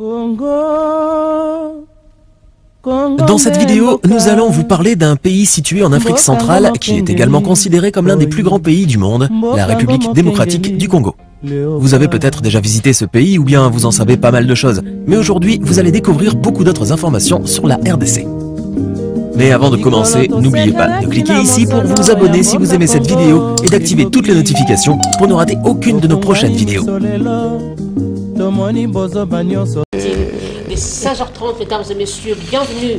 Dans cette vidéo, nous allons vous parler d'un pays situé en Afrique centrale qui est également considéré comme l'un des plus grands pays du monde, la République démocratique du Congo. Vous avez peut-être déjà visité ce pays ou bien vous en savez pas mal de choses, mais aujourd'hui vous allez découvrir beaucoup d'autres informations sur la RDC. Mais avant de commencer, n'oubliez pas de cliquer ici pour vous abonner si vous aimez cette vidéo et d'activer toutes les notifications pour ne rater aucune de nos prochaines vidéos. Des 16h30, mesdames et messieurs, bienvenue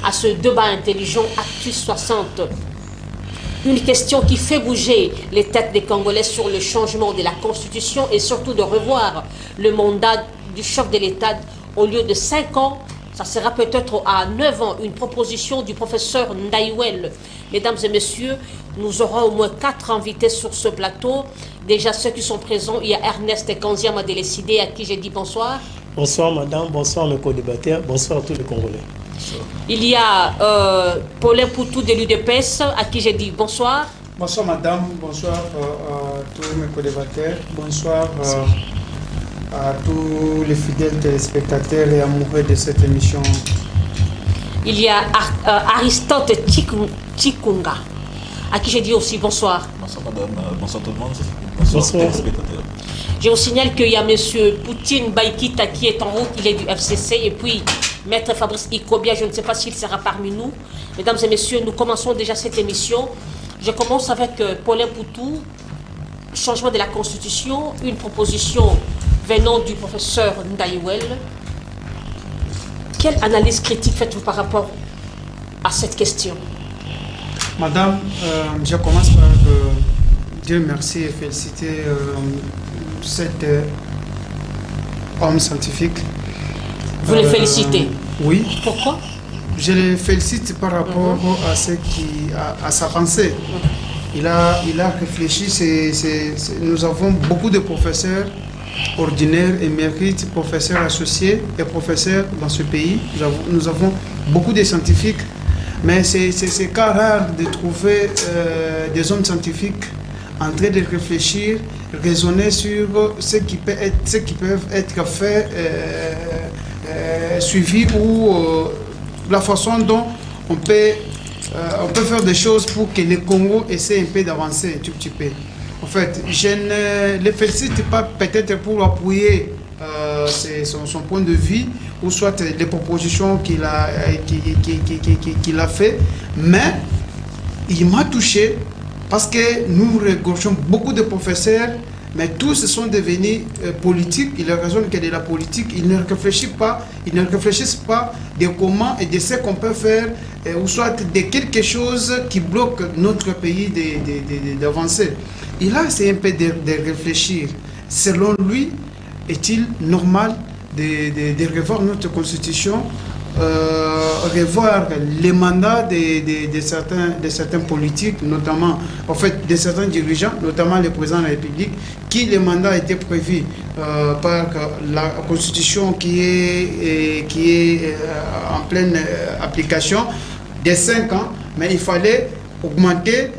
à ce débat intelligent Actu 60. Une question qui fait bouger les têtes des Congolais sur le changement de la Constitution et surtout de revoir le mandat du chef de l'État au lieu de 5 ans. Ça sera peut-être à 9 ans une proposition du professeur Ndaïwel. Mesdames et messieurs, nous aurons au moins 4 invités sur ce plateau. Déjà ceux qui sont présents, il y a Ernest Kanziama Délécidé à qui j'ai dit bonsoir. Bonsoir madame, bonsoir mes co-débatteurs, bonsoir à tous les Congolais. Bonsoir. Il y a Paulin Poutou de l'UDPS à qui j'ai dit bonsoir. Bonsoir madame, bonsoir à tous mes co-débatteurs, bonsoir à tous les fidèles téléspectateurs et amoureux de cette émission. Il y a Aristote Chikunga à qui j'ai dit aussi bonsoir. Bonsoir madame, bonsoir tout le monde. Bonsoir téléspectateurs. Je vous signale qu'il y a monsieur Poutine Baïkita qui est en route, il est du FCC, et puis maître Fabrice Ikobia, je ne sais pas s'il sera parmi nous. Mesdames et messieurs, nous commençons déjà cette émission. Je commence avec Paulin Poutou, changement de la Constitution, une proposition venant du professeur Ndaïwel. Quelle analyse critique faites-vous par rapport à cette question? Madame, je commence par dire merci et féliciter cet homme scientifique. Vous le félicitez? Oui. Pourquoi? Je le félicite par rapport à sa pensée. Il a réfléchi. Nous avons beaucoup de professeurs ordinaires, émérites, professeurs associés et professeurs dans ce pays. Nous avons beaucoup de scientifiques, mais c'est cas rare de trouver des hommes scientifiques en train de réfléchir, raisonner sur ce qui peuvent être fait, suivi ou la façon dont on peut faire des choses pour que le Congo essaie un peu d'avancer un tout petit peu. En fait, je ne le félicite pas peut-être pour appuyer son point de vue ou soit les propositions qu'il a fait, mais il m'a touché parce que nous regorgeons beaucoup de professeurs, mais tous sont devenus politiques. Ils raisonnent que de la politique, ils ne réfléchissent pas de comment et de ce qu'on peut faire, ou soit de quelque chose qui bloque notre pays d'avancer. Il a essayé un peu de réfléchir. Selon lui, est-il normal de revoir notre constitution, revoir les mandats de certains politiques, notamment, en fait, de certains dirigeants, notamment le président de la République, qui le mandat a été prévu par la constitution qui est en pleine application de 5 ans, mais il fallait augmenter,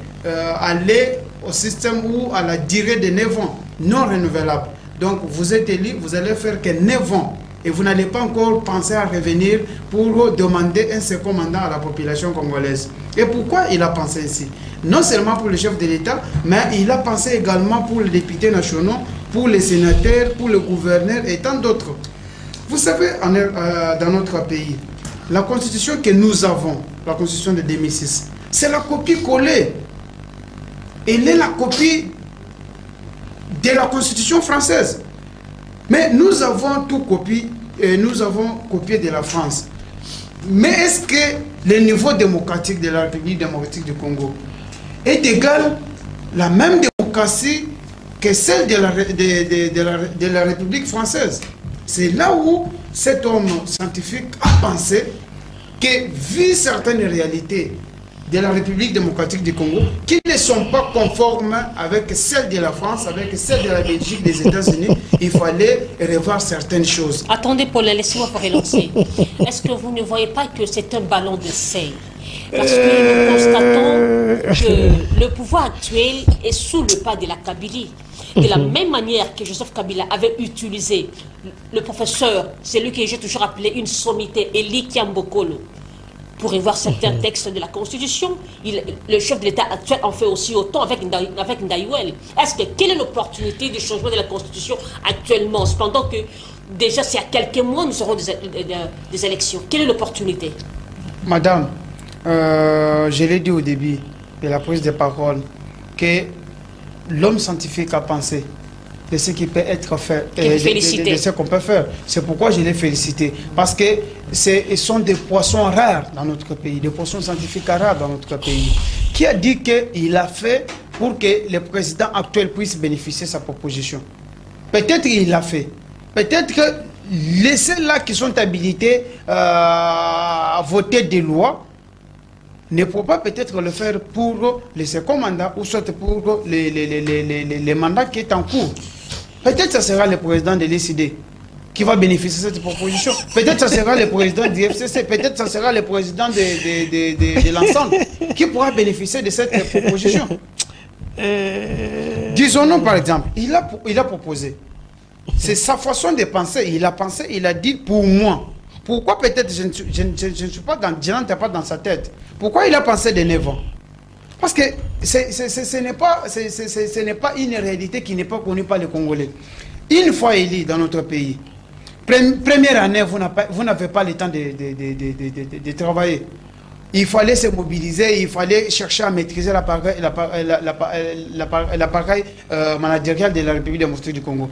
aller au système ou à la durée de 9 ans, non renouvelable. Donc vous êtes élu, vous allez faire que 9 ans. Et vous n'allez pas encore penser à revenir pour demander un second mandat à la population congolaise. Et pourquoi il a pensé ainsi? Non seulement pour le chef de l'État, mais il a pensé également pour les députés nationaux, pour les sénateurs, pour le gouverneur et tant d'autres. Vous savez, dans notre pays, la constitution que nous avons, la constitution de 2006, c'est la copie collée. Elle est la copie de la constitution française. Mais nous avons tout copié, nous avons copié de la France. Mais est-ce que le niveau démocratique de la République démocratique du Congo est égal la même démocratie que celle de la République française? C'est là où cet homme scientifique a pensé que, vu certaines réalités de la République démocratique du Congo, qui ne sont pas conformes avec celle de la France, avec celle de la Belgique, des États-Unis, il fallait revoir certaines choses. Attendez, Paul, laissez-moi vous relancer. Est-ce que vous ne voyez pas que c'est un ballon d'essai? Parce que nous constatons que le pouvoir actuel est sous le pas de la Kabylie. De la même manière que Joseph Kabila avait utilisé le professeur, c'est lui que j'ai toujours appelé une sommité, Eli Kiambokolo, pour revoir certains textes de la Constitution. Le chef de l'État actuel en fait aussi autant avec Ndaïwel. Quelle est l'opportunité du changement de la Constitution actuellement, cependant que déjà c'est à quelques mois nous aurons des élections? Quelle est l'opportunité? Madame, je l'ai dit au début de la prise de parole que l'homme scientifique a pensé de ce qui peut être fait, de ce qu'on peut faire. C'est pourquoi je l'ai félicité. Parce que ce sont des poissons rares dans notre pays, des poissons scientifiques rares dans notre pays. Qui a dit qu'il a fait pour que le président actuel puisse bénéficier de sa proposition? Peut-être qu'il l'a fait. Peut-être que les ceux-là qui sont habilités à voter des lois ne pourront pas peut-être le faire pour les second mandats ou soit pour les mandats qui sont en cours. Peut-être que ce sera le président de l'ECD qui va bénéficier de cette proposition. Peut-être que ce sera le président du FCC. Peut-être que ce sera le président de l'ensemble qui pourra bénéficier de cette proposition. Disons-nous par exemple, il a proposé. C'est sa façon de penser. Il a pensé, il a dit pour moi. Pourquoi peut-être je ne suis pas n'entre pas dans sa tête? Pourquoi il a pensé de 9 ans? Parce que ce n'est pas une réalité qui n'est pas connue par les Congolais. Une fois élu dans notre pays, première année, vous n'avez pas le temps de travailler. Il fallait se mobiliser, il fallait chercher à maîtriser l'appareil managérial de la République démocratique du Congo.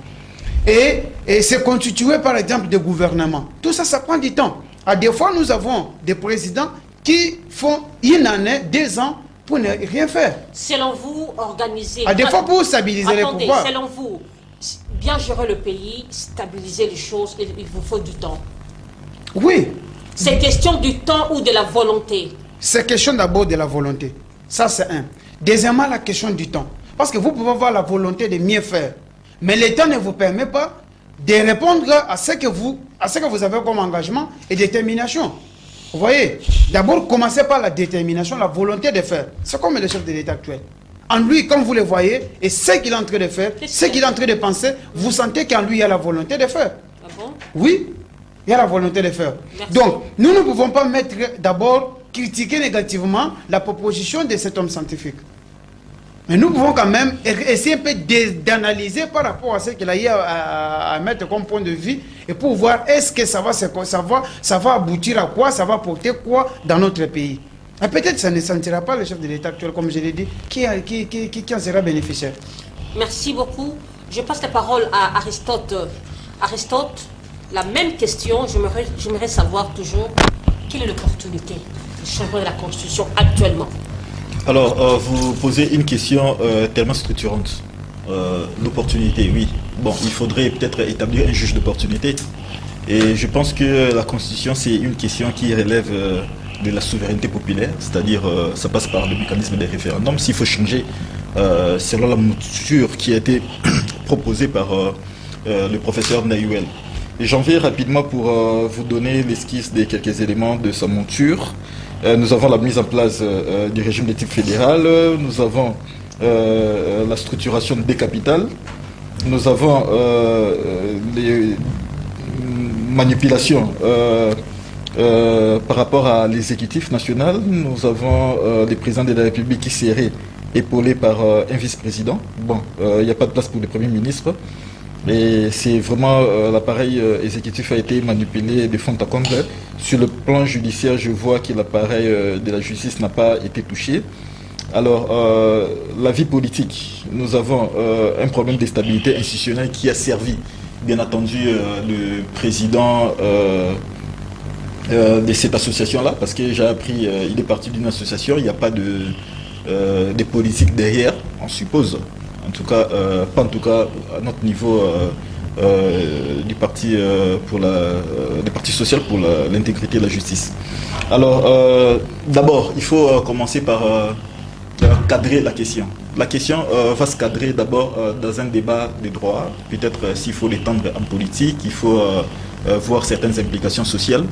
Et se constituer par exemple de gouvernement. Tout ça, ça prend du temps. À des fois, nous avons des présidents qui font une année, 2 ans pour ne rien faire. Selon vous, organiser... À des fois, pour stabiliser les pouvoirs. Selon vous, bien gérer le pays, stabiliser les choses, il vous faut du temps. Oui. C'est question du temps ou de la volonté? C'est question d'abord de la volonté. Ça, c'est un. Deuxièmement, la question du temps. Parce que vous pouvez avoir la volonté de mieux faire. Mais l'État ne vous permet pas de répondre à ce que vous avez comme engagement et détermination. Vous voyez, d'abord, commencez par la détermination, la volonté de faire. C'est comme le chef de l'État actuel. En lui, comme vous le voyez, et ce qu'il est en train de faire, ce qu'il est en train de penser, vous sentez qu'en lui, il y a la volonté de faire. Ah bon? Oui, il y a la volonté de faire. Merci. Donc, nous ne pouvons pas d'abord critiquer négativement la proposition de cet homme scientifique. Mais nous pouvons quand même essayer un peu d'analyser par rapport à ce qu'il a eu à mettre comme point de vue et pour voir est-ce que ça va aboutir à quoi, ça va porter quoi dans notre pays. Et peut-être ça ne sentira pas le chef de l'État actuel, comme je l'ai dit, qui en sera bénéficiaire. Merci beaucoup. Je passe la parole à Aristote. Aristote, la même question, j'aimerais savoir toujours quelle est l'opportunité du changement de la Constitution actuellement. Alors, vous posez une question tellement structurante. L'opportunité, oui. Bon, il faudrait peut-être établir un juge d'opportunité. Et je pense que la Constitution, c'est une question qui relève de la souveraineté populaire, c'est-à-dire ça passe par le mécanisme des référendums. S'il faut changer selon la mouture qui a été proposée par le professeur Ndaïwel. Et j'en viens rapidement pour vous donner l'esquisse de quelques éléments de sa monture. Nous avons la mise en place du régime de type fédéral, nous avons la structuration des capitales, nous avons les manipulations par rapport à l'exécutif national, nous avons des présidents de la République qui seraient épaulés par un vice-président. Bon, il n'y a pas de place pour le Premier ministre. Et c'est vraiment l'appareil exécutif a été manipulé de fond en comble. Sur le plan judiciaire, je vois que l'appareil de la justice n'a pas été touché. Alors, la vie politique, nous avons un problème de stabilité institutionnelle qui a servi, bien entendu, le président de cette association-là, parce que j'ai appris, il est parti d'une association, il n'y a pas de politique derrière, on suppose. En tout cas, pas en tout cas à notre niveau du parti du parti social pour l'intégrité et la justice. Alors, d'abord, il faut commencer par cadrer la question. La question va se cadrer d'abord dans un débat de droit. Peut-être s'il faut l'étendre en politique, il faut voir certaines implications sociales.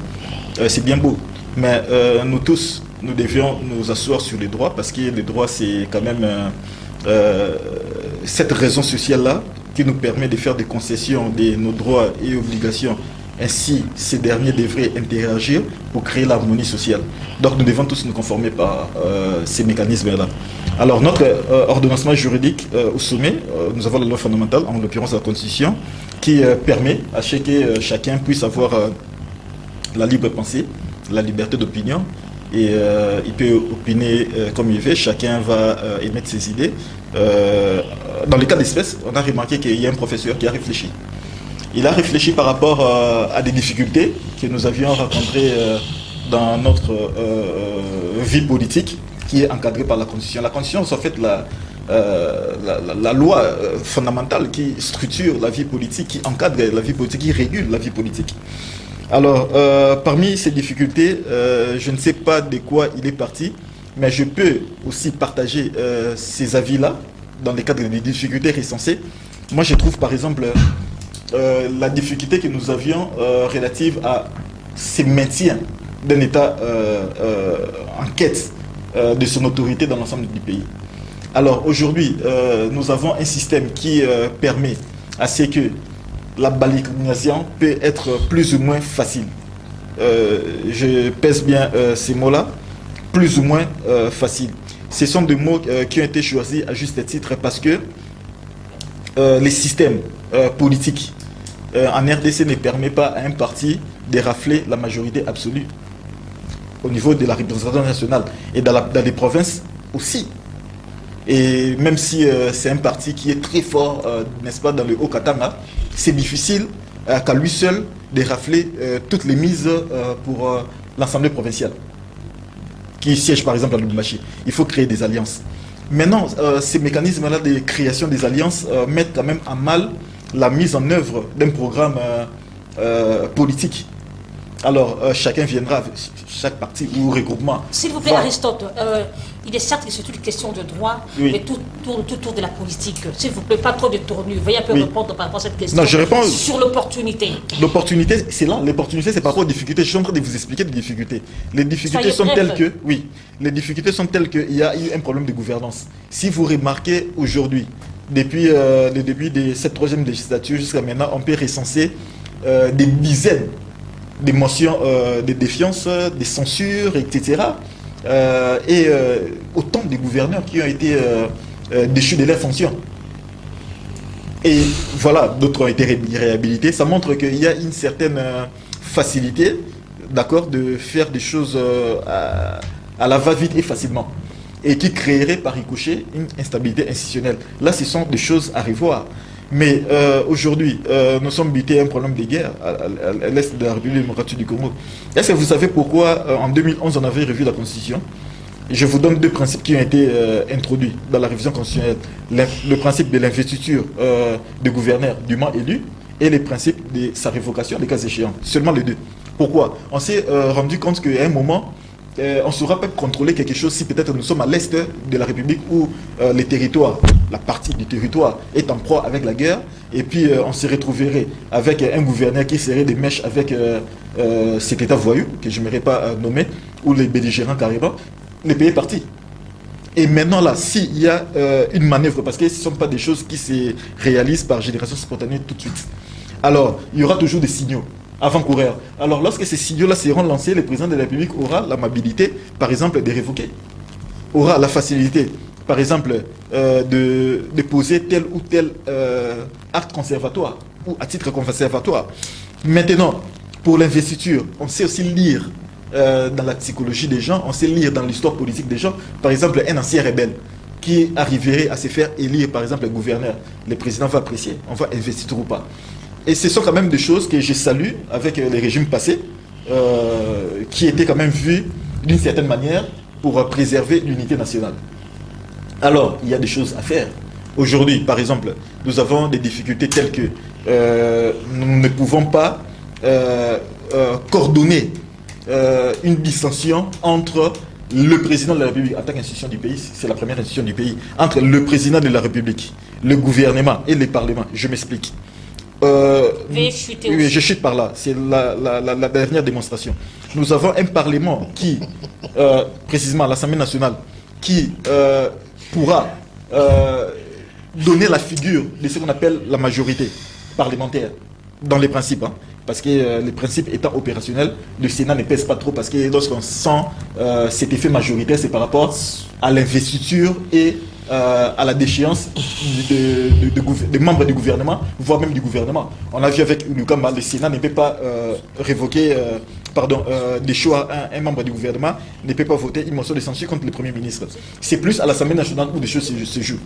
C'est bien beau. Mais nous tous, nous devions nous asseoir sur les droits parce que les droits, c'est quand même cette raison sociale-là qui nous permet de faire des concessions de nos droits et obligations. Ainsi, ces derniers devraient interagir pour créer l'harmonie sociale. Donc nous devons tous nous conformer par ces mécanismes-là. Alors notre ordonnancement juridique au sommet, nous avons la loi fondamentale, en l'occurrence la Constitution, qui permet à ce que chacun puisse avoir la libre pensée, la liberté d'opinion, et il peut opiner comme il veut, chacun va émettre ses idées. Dans le cas d'espèce, on a remarqué qu'il y a un professeur qui a réfléchi. Il a réfléchi par rapport à des difficultés que nous avions rencontrées dans notre vie politique, qui est encadrée par la Constitution. La Constitution, c'est en fait la loi fondamentale qui structure la vie politique, qui encadre la vie politique, qui régule la vie politique. Alors, parmi ces difficultés, je ne sais pas de quoi il est parti, mais je peux aussi partager ces avis-là dans le cadre des difficultés recensées. Moi, je trouve par exemple la difficulté que nous avions relative à ce maintien d'un État en quête de son autorité dans l'ensemble du pays. Alors aujourd'hui, nous avons un système qui permet à ce que la balkanisation peut être plus ou moins facile. Je pèse bien ces mots-là, plus ou moins facile. Ce sont des mots qui ont été choisis à juste titre parce que les systèmes politiques en RDC ne permettent pas à un parti de rafler la majorité absolue au niveau de la représentation nationale et dans les provinces aussi. Et même si c'est un parti qui est très fort, n'est-ce pas, dans le Haut-Katanga, c'est difficile qu'à lui seul de rafler toutes les mises pour l'Assemblée provinciale, qui siège par exemple à Lubumbashi. Il faut créer des alliances. Maintenant, ces mécanismes-là de création des alliances mettent quand même à mal la mise en œuvre d'un programme politique. Alors, chacun viendra, chaque parti ou regroupement. S'il vous plaît, Aristote, il est certes que c'est une question de droit, oui, mais tout tourne autour de la politique. S'il vous plaît, pas trop de tournure. Veuillez un peu répondre par rapport à cette question. Non, je réponds sur l'opportunité. L'opportunité, c'est là. L'opportunité, c'est par rapport aux difficultés. Je suis en train de vous expliquer les difficultés. Les difficultés sont telles que, oui, les difficultés sont telles qu'il y a eu un problème de gouvernance. Si vous remarquez aujourd'hui, depuis le début de cette troisième législature jusqu'à maintenant, on peut recenser des dizaines des motions de défiance, des censures, etc. Et autant de gouverneurs qui ont été déchus de leurs fonctions. Et voilà, d'autres ont été réhabilités. Ça montre qu'il y a une certaine facilité, d'accord, de faire des choses à la va-vite et facilement. Et qui créerait par ricochet une instabilité institutionnelle. Là, ce sont des choses à revoir. Mais aujourd'hui, nous sommes butés à un problème de guerre à l'est de la République démocratique du Congo. Est-ce que vous savez pourquoi en 2011 on avait revu la Constitution? Je vous donne deux principes qui ont été introduits dans la révision constitutionnelle. Le principe de l'investiture du gouverneur dûment élu et le principe de sa révocation, les cas échéants. Seulement les deux. Pourquoi? On s'est rendu compte qu'à un moment, on ne saura pas contrôler quelque chose si peut-être nous sommes à l'est de la République où les territoires, la partie du territoire est en proie avec la guerre, et puis on se retrouverait avec un gouverneur qui serait des mèches avec cet état voyou, que je n'aimerais pas nommer, ou les belligérants carrément, le pays est parti. Et maintenant là, s'il y a une manœuvre, parce que ce ne sont pas des choses qui se réalisent par génération spontanée tout de suite, alors il y aura toujours des signaux avant-coureurs. Alors lorsque ces signaux-là seront lancés, le président de la République aura l'amabilité, par exemple, de révoquer, aura la facilité, par exemple, de poser tel ou tel acte conservatoire ou à titre conservatoire. Maintenant, pour l'investiture, on sait aussi lire dans la psychologie des gens, on sait lire dans l'histoire politique des gens, par exemple, un ancien rebelle qui arriverait à se faire élire, par exemple, le gouverneur. Le président va apprécier, on va investir ou pas. Et ce sont quand même des choses que je salue avec les régimes passés, qui étaient quand même vus d'une certaine manière pour préserver l'unité nationale. Alors, il y a des choses à faire. Aujourd'hui, par exemple, nous avons des difficultés telles que nous ne pouvons pas coordonner une dissension entre le président de la République, en tant qu'institution du pays, c'est la première institution du pays. Entre le président de la République, le gouvernement et le Parlement, je m'explique. Oui, je chute par là. C'est la dernière démonstration. Nous avons un Parlement qui, précisément l'Assemblée nationale, qui pourra donner la figure de ce qu'on appelle la majorité parlementaire dans les principes. Hein, parce que les principes étant opérationnels, le Sénat ne pèse pas trop parce que lorsqu'on sent cet effet majoritaire, c'est par rapport à l'investiture et à la déchéance des membres du gouvernement, voire même du gouvernement. On a vu avec Ulukamba, le Sénat ne peut pas révoquer, des choix. Un membre du gouvernement ne peut pas voter une motion de censure contre le Premier ministre. C'est plus à l'Assemblée nationale où des choses se jouent.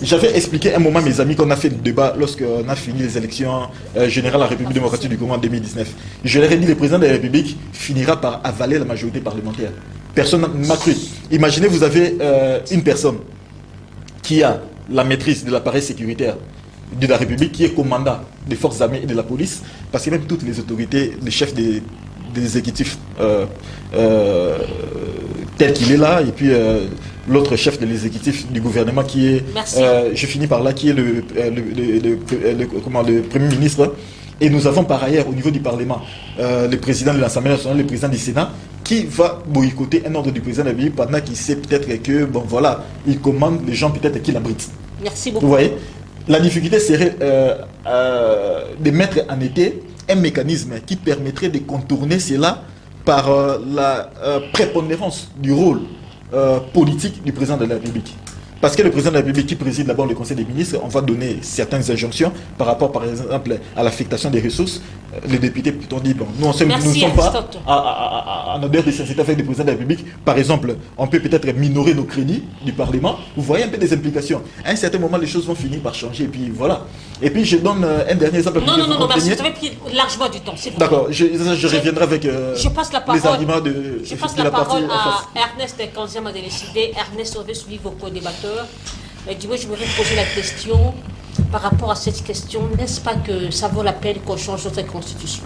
J'avais expliqué un moment, mes amis, qu'on a fait le débat lorsqu'on a fini les élections générales à la République démocratique du Congo en 2019. Je leur ai dit, le président de la République finira par avaler la majorité parlementaire. Personne ne m'a cru. Imaginez, vous avez une personne qui a la maîtrise de l'appareil sécuritaire de la République, qui est commandant des forces armées et de la police, parce que même toutes les autorités, les chefs des exécutifs tel qu'il est là, et puis l'autre chef de l'exécutif du gouvernement qui est, je finis par là, qui est le Premier ministre. Et nous avons par ailleurs au niveau du Parlement le président de l'Assemblée nationale, le président du Sénat, qui va boycotter un ordre du président de la République pendant qu'il sait peut-être que, bon voilà, il commande les gens peut-être qu'il abrite. Merci beaucoup. Vous voyez, la difficulté serait de mettre en été un mécanisme qui permettrait de contourner cela par la prépondérance du rôle politique du président de la République. Parce que le président de la République qui préside d'abord le Conseil des ministres, on va donner certaines injonctions par rapport, par exemple, à l'affectation des ressources. Les députés plutôt dit, bon, nous ne sommes pas en odeur de sincérité avec le président de la République. Par exemple, on peut peut-être minorer nos crédits du Parlement. Vous voyez un peu des implications. À un certain moment, les choses vont finir par changer. Et puis voilà. Et puis je donne un dernier exemple. Non, merci. Vous avez pris largement du temps. D'accord, je reviendrai avec les arguments de Je passe la parole à Ernest Kanziama de décider. Ernest, on veut suivre vos co-débatteurs. Mais du coup, je voudrais poser la question par rapport à cette question. N'est-ce pas que ça vaut la peine qu'on change notre constitution?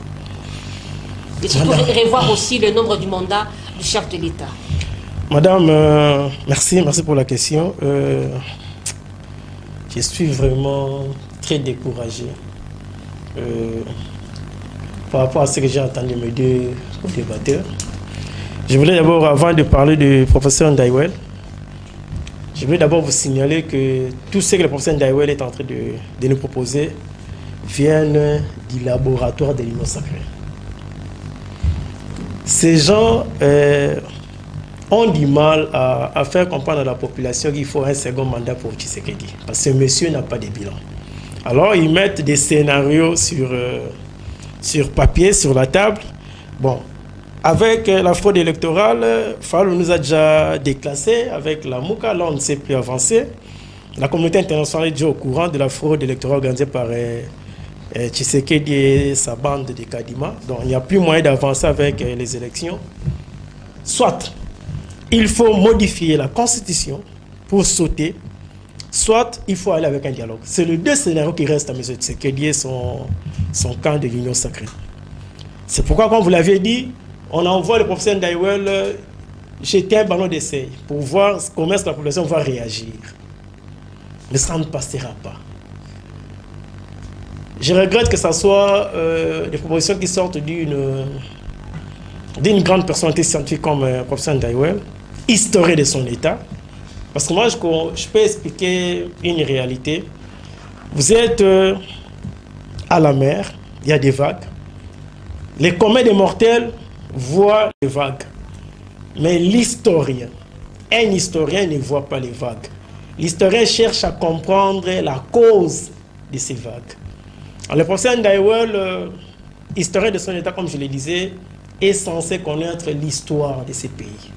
Et surtout revoir aussi le nombre du mandat du chef de l'État. Madame, merci pour la question. Je suis vraiment très découragé par rapport à ce que j'ai entendu mes deux débatteurs. Je voulais d'abord, avant de parler du professeur Ndaiwel, je voulais d'abord vous signaler que tout ce que le professeur Ndaiwel est en train de nous proposer viennent du laboratoire de l'Union sacrée. Ces gens ont du mal à faire comprendre à la population qu'il faut un second mandat pour Tshisekedi. Parce que monsieur n'a pas de bilan. Alors ils mettent des scénarios sur papier, sur la table. Bon, avec la fraude électorale, Fallou nous a déjà déclassé. Avec la Mouka, là on ne sait plus avancer. La communauté internationale est déjà au courant de la fraude électorale organisée par Tshisekedi et sa bande de Kadima. Donc il n'y a plus moyen d'avancer avec les élections. Soit il faut modifier la constitution pour sauter, soit il faut aller avec un dialogue. C'est les deux scénarios qui restent à M. Tshisekedi et son camp de l'Union sacrée. C'est pourquoi, comme vous l'aviez dit, on envoie le professeur Ndaiwel jeter un ballon d'essai pour voir comment la population va réagir. Mais ça ne passera pas. Je regrette que ce soit des propositions qui sortent d'une grande personnalité scientifique comme le professeur Ndaiwel, historien de son état. Parce que moi, je peux expliquer une réalité. Vous êtes à la mer, il y a des vagues. Les communs des mortels voient les vagues. Mais l'historien, un historien ne voit pas les vagues. L'historien cherche à comprendre la cause de ces vagues. Alors, le professeur Ndaiwel, historien de son état, comme je le disais, est censé connaître l'histoire de ces pays.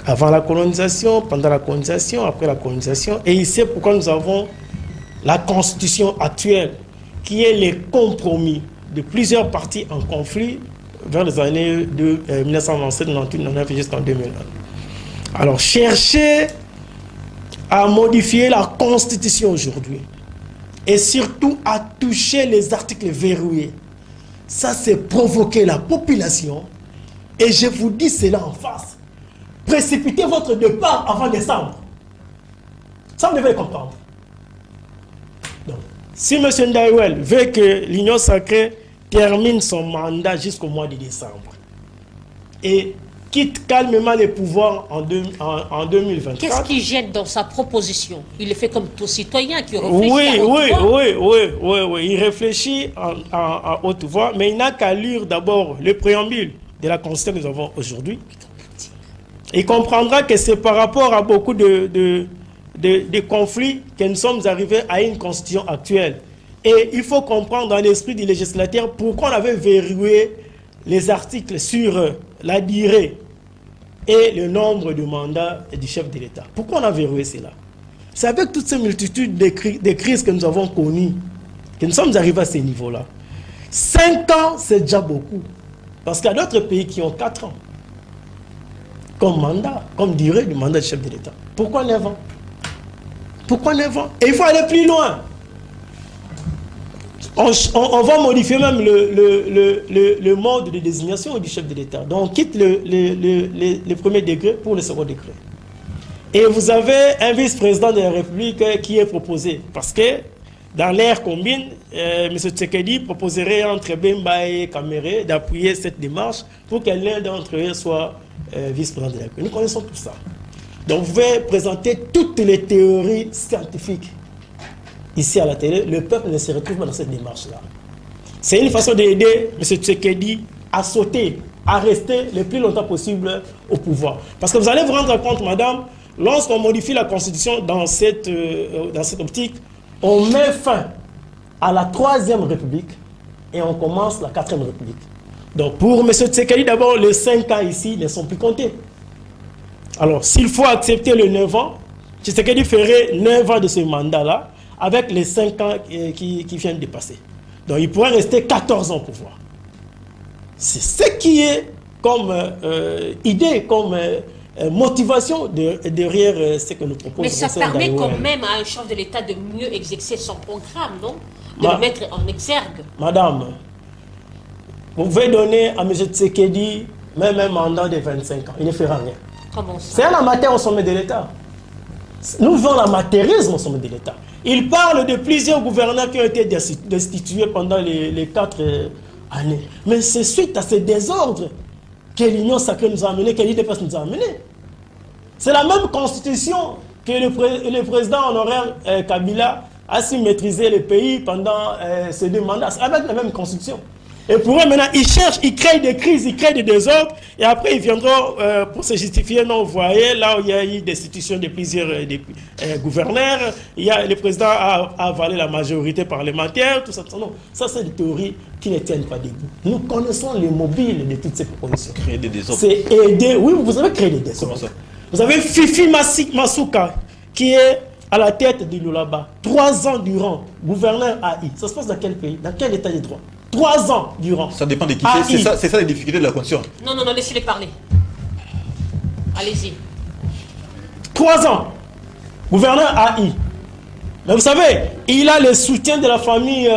Avant la colonisation, pendant la colonisation, après la colonisation. Et il sait pourquoi nous avons la constitution actuelle, qui est le compromis de plusieurs partis en conflit vers les années de 1997, 1998, 1999 jusqu'en 2001. Alors, chercher à modifier la constitution aujourd'hui et surtout à toucher les articles verrouillés, ça c'est provoquer la population. Et je vous dis cela en face. précipiter votre départ avant décembre. Ça, vous devez le comprendre. Donc, si M. Ndaiwel veut que l'Union sacrée termine son mandat jusqu'au mois de décembre et quitte calmement les pouvoirs en 2024... Qu'est-ce qui gêne dans sa proposition? Il le fait comme tout citoyen qui Oui, réfléchit il réfléchit à haute voix, mais il n'a qu'à lire d'abord le préambule de la Constitution que nous avons aujourd'hui. Il comprendra que c'est par rapport à beaucoup de conflits que nous sommes arrivés à une Constitution actuelle. Et il faut comprendre dans l'esprit du législateur pourquoi on avait verrouillé les articles sur la durée et le nombre de mandats du chef de l'État. Pourquoi on a verrouillé cela? C'est avec toutes ces multitudes de crises que nous avons connues que nous sommes arrivés à ce niveau-là. 5 ans, c'est déjà beaucoup. Parce qu'il y a d'autres pays qui ont 4 ans comme mandat, comme durée du mandat du chef de l'État. Pourquoi 9 ans? Pourquoi 9 ans? Et il faut aller plus loin. On va modifier même le mode de désignation du chef de l'État. Donc on quitte le premier degré pour le second degré. Et vous avez un vice-président de la République qui est proposé. Parce que dans l'ère combine, M. Tshisekedi proposerait entre Bemba et Kamere d'appuyer cette démarche pour que l'un d'entre eux soit vice-président de la République. Nous connaissons tout ça. Donc vous pouvez présenter toutes les théories scientifiques ici à la télé, le peuple ne se retrouve pas dans cette démarche-là. C'est une façon d'aider M. Tshisekedi à sauter, à rester le plus longtemps possible au pouvoir. Parce que vous allez vous rendre compte, madame, lorsqu'on modifie la Constitution dans cette optique, on met fin à la 3e République et on commence la 4e République. Donc pour M. Tshisekedi, d'abord, les 5 ans ici ne sont plus comptés. Alors, s'il faut accepter les 9 ans, Tshisekedi ferait 9 ans de ce mandat-là, avec les 5 ans qui viennent de passer. Donc il pourrait rester 14 ans au pouvoir. C'est ce qui est comme idée, comme motivation derrière ce que nous proposons. Mais ça permet quand même à un chef de l'État de mieux exercer son programme, non? De le mettre en exergue. Madame, vous pouvez donner à M. Tshisekedi même un mandat de 25 ans. Il ne fera rien. Comment ça? C'est un amateur au sommet de l'État. Nous vivons l'amateurisme au sommet de l'État. Il parle de plusieurs gouverneurs qui ont été destitués pendant les 4 années. Mais c'est suite à ces désordres que l'Union sacrée nous a amenés, que l'IDPS nous a amenés. C'est la même constitution que le président honoraire Kabila a su maîtriser le pays pendant ces 2 mandats. C'est avec la même constitution. Et pour eux, maintenant, ils cherchent, ils créent des crises, ils créent des désordres, et après, ils viendront pour se justifier. Non, vous voyez, là où il y a eu destitution de plusieurs gouverneurs, le président a avalé la majorité parlementaire, tout ça. Non, ça, c'est des théories qui ne tiennent pas debout. Nous connaissons les mobiles de toutes ces propositions. Créer des désordres. C'est aider, oui, vous avez créé des désordres. Comment ça? Vous avez Fifi Masuka, qui est à la tête du Lulaba, 3 ans durant, gouverneur AI. Ça se passe dans quel pays? Dans quel état de droit? 3 ans durant. Ça dépend de qui c'est. C'est ça les difficultés de la Constitution. Non, laissez-les parler. Allez-y. 3 ans. Gouverneur AI. Mais vous savez, il a le soutien de la famille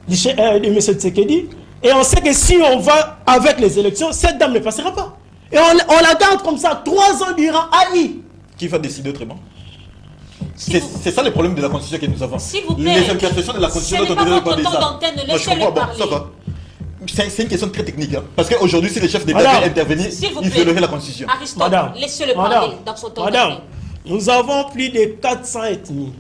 de M. Tshisekedi. Et on sait que si on va avec les élections, cette dame ne passera pas. Et on la garde comme ça 3 ans durant AI. Qui va décider autrement? C'est ça le problème de la Constitution que nous avons. S'il vous plaît. Les interprétations de la Constitution Ce n'est pas votre temps d'antenne, laissez-le parler. C'est une question très technique. Hein. Parce qu'aujourd'hui, si le chef d'État veut intervenir, il violerait la Constitution. Aristote, laissez-le parler dans son temps d'antenne. Nous avons plus de 400 ethnies.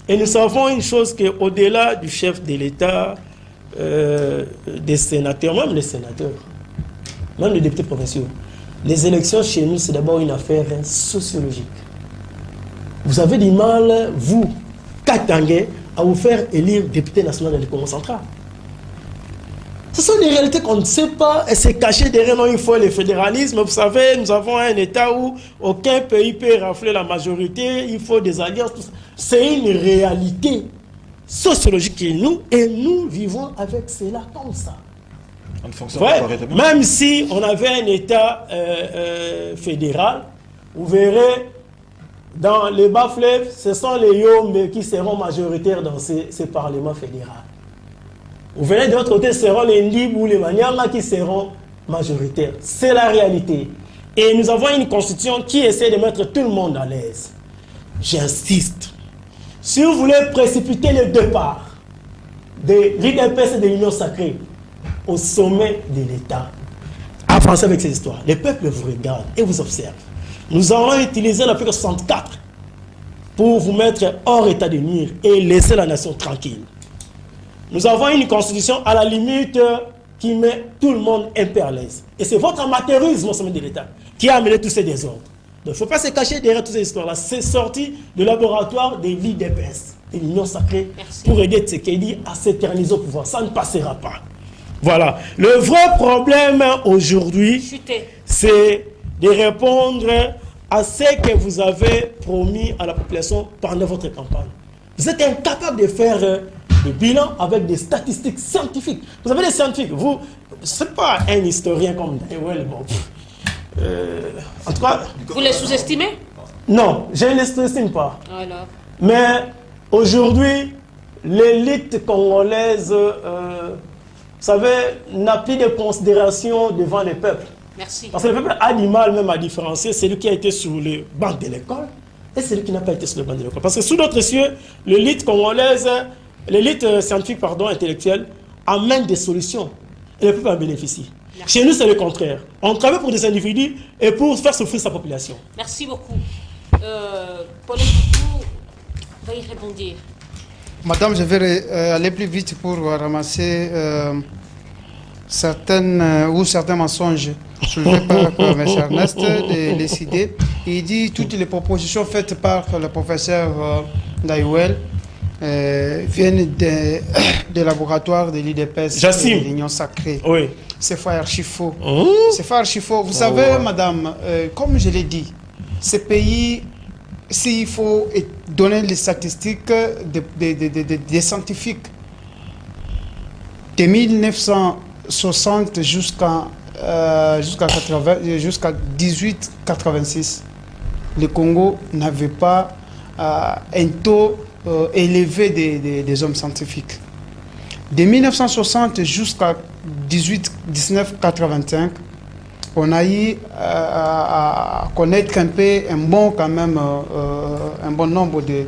Et nous savons une chose, qu'au-delà du chef de l'État, des sénateurs, même les sénateurs, même les députés provinciaux, les élections chez nous, c'est d'abord une affaire sociologique. Vous avez du mal, vous, Katangais, à vous faire élire député national du Congo central. Ce sont des réalités qu'on ne sait pas et c'est caché derrière nous. Il faut le fédéralisme. Vous savez, nous avons un État où aucun pays peut rafler la majorité. Il faut des alliances. C'est une réalité sociologique qui est nous et nous vivons avec cela comme ça. Même si on avait un État fédéral, vous verrez, dans les bas-fleuves, ce sont les Yombe qui seront majoritaires dans ces parlements fédéraux. Vous venez de l'autre côté, ce seront les Ndib ou les Manyama qui seront majoritaires. C'est la réalité. Et nous avons une constitution qui essaie de mettre tout le monde à l'aise. J'insiste. Si vous voulez précipiter le départ de l'IDPS et de l'Union sacrée au sommet de l'État, avancez avec ces histoires. Les peuples vous regardent et vous observent. Nous allons utiliser l'article 64 pour vous mettre hors état de nuire et laisser la nation tranquille. Nous avons une constitution à la limite qui met tout le monde un peu à l'aise. Et c'est votre amateurisme au sommet de l'État qui a amené tous ces désordres. Donc il ne faut pas se cacher derrière toutes ces histoires-là. C'est sorti du laboratoire de l'IDPS, de l'Union sacrée, pour aider Tshisekedi à s'éterniser au pouvoir. Ça ne passera pas. Voilà. Le vrai problème aujourd'hui, c'est de répondre à ce que vous avez promis à la population pendant votre campagne. Vous êtes incapable de faire des bilans avec des statistiques scientifiques. Vous avez des scientifiques. Vous, ce n'est pas un historien comme Daniel. Bon. En tout cas, vous les sous-estimez? Non, je ne les sous-estime pas. Alors. Mais aujourd'hui, l'élite congolaise, vous savez, n'a plus de considération devant les peuples. Merci. Parce que le peuple a du mal même à différencier celui qui a été sur le banc de l'école et celui qui n'a pas été sur le banc de l'école. Parce que sous d'autres cieux, l'élite congolaise, l'élite scientifique, pardon, intellectuelle, amène des solutions et le peuple en bénéficie. Merci. Chez nous, c'est le contraire. On travaille pour des individus et pour faire souffrir sa population. Merci beaucoup. Paul Ekuku va y répondre. Madame, je vais aller plus vite pour ramasser certains mensonges soulevés par M. Ernest de l'ECD. Il dit que toutes les propositions faites par le professeur Daïwel viennent des laboratoires de l'IDPS et de l'Union sacrée. Oui. C'est faux, archi faux. C'est faux, archi faux. Vous savez, madame, comme je l'ai dit, ces pays, s'il faut donner les statistiques des scientifiques, de 1960 jusqu'à 1886, le Congo n'avait pas un taux élevé des hommes scientifiques. De 1960 jusqu'à 1985, on a eu à connaître un bon nombre des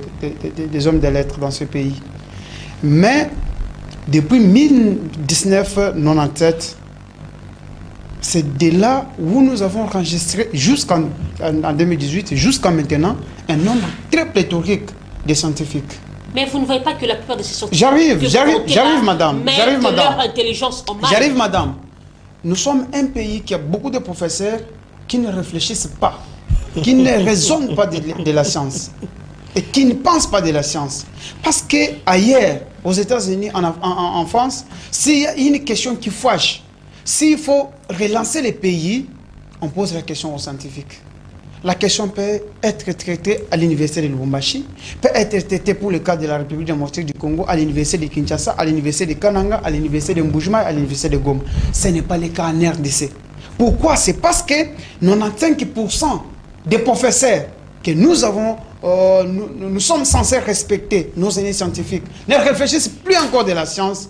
hommes de lettres dans ce pays. Mais depuis 1997, c'est de là où nous avons enregistré jusqu'en 2018, jusqu'à maintenant, un nombre très pléthorique de scientifiques. Mais vous ne voyez pas que la plupart de ces scientifiques... J'arrive, madame. J'arrive, madame. Leur intelligence en mal. J'arrive, madame. Nous sommes un pays qui a beaucoup de professeurs qui ne réfléchissent pas, qui ne raisonnent pas de la science et qui ne pensent pas de la science. Parce qu'ailleurs, aux États-Unis, en France, s'il y a une question qui fâche, s'il faut relancer les pays, on pose la question aux scientifiques. La question peut être traitée à l'université de Lubumbashi, peut être traitée pour le cas de la République démocratique du Congo, à l'université de Kinshasa, à l'université de Kananga, à l'université de Mbujima, à l'université de Goma. Ce n'est pas le cas en RDC. Pourquoi? C'est parce que 95% des professeurs que nous avons, nous sommes censés respecter, nos aînés scientifiques, ne réfléchissent plus encore de la science,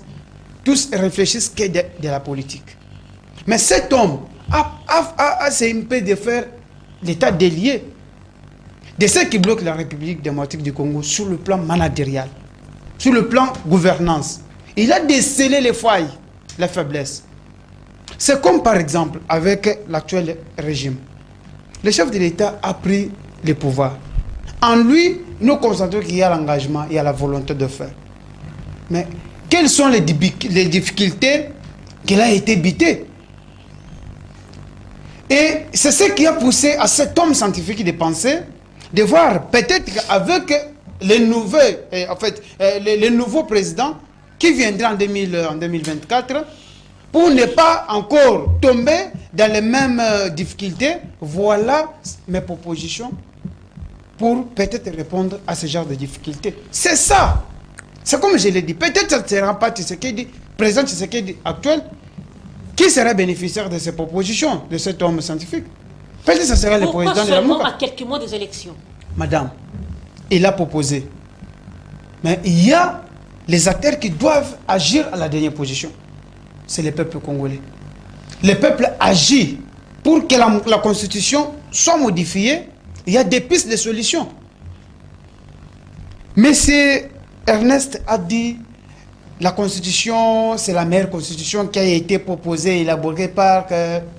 tous réfléchissent que de la politique. Mais cet homme a essayé de faire l'état délié de ce qui bloque la République démocratique du Congo sur le plan managérial, sur le plan gouvernance. Il a décelé les failles, les faiblesses. C'est comme par exemple avec l'actuel régime. Le chef de l'État a pris le pouvoir. En lui, nous constatons qu'il y a l'engagement, il y a la volonté de faire. Mais quelles sont les difficultés qu'il a été bité? Et c'est ce qui a poussé à cet homme scientifique de penser, de voir peut-être qu'avec les nouveaux présidents qui viendront en 2024, pour ne pas encore tomber dans les mêmes difficultés, voilà mes propositions pour peut-être répondre à ce genre de difficultés. C'est ça. C'est comme je l'ai dit. Peut-être que ce ne sera pas Tshisekedi, président Tshisekedi actuel, qui sera bénéficiaire de ces propositions, de cet homme scientifique. Peut-être que ce sera le président de la Pourquoi à quelques mois des élections? Madame, il a proposé. Mais il y a les acteurs qui doivent agir à la dernière position. C'est le peuple congolais. Le peuple agit pour que la Constitution soit modifiée, il y a des pistes de solutions. Monsieur Ernest a dit la Constitution, c'est la meilleure Constitution qui a été proposée, élaborée par,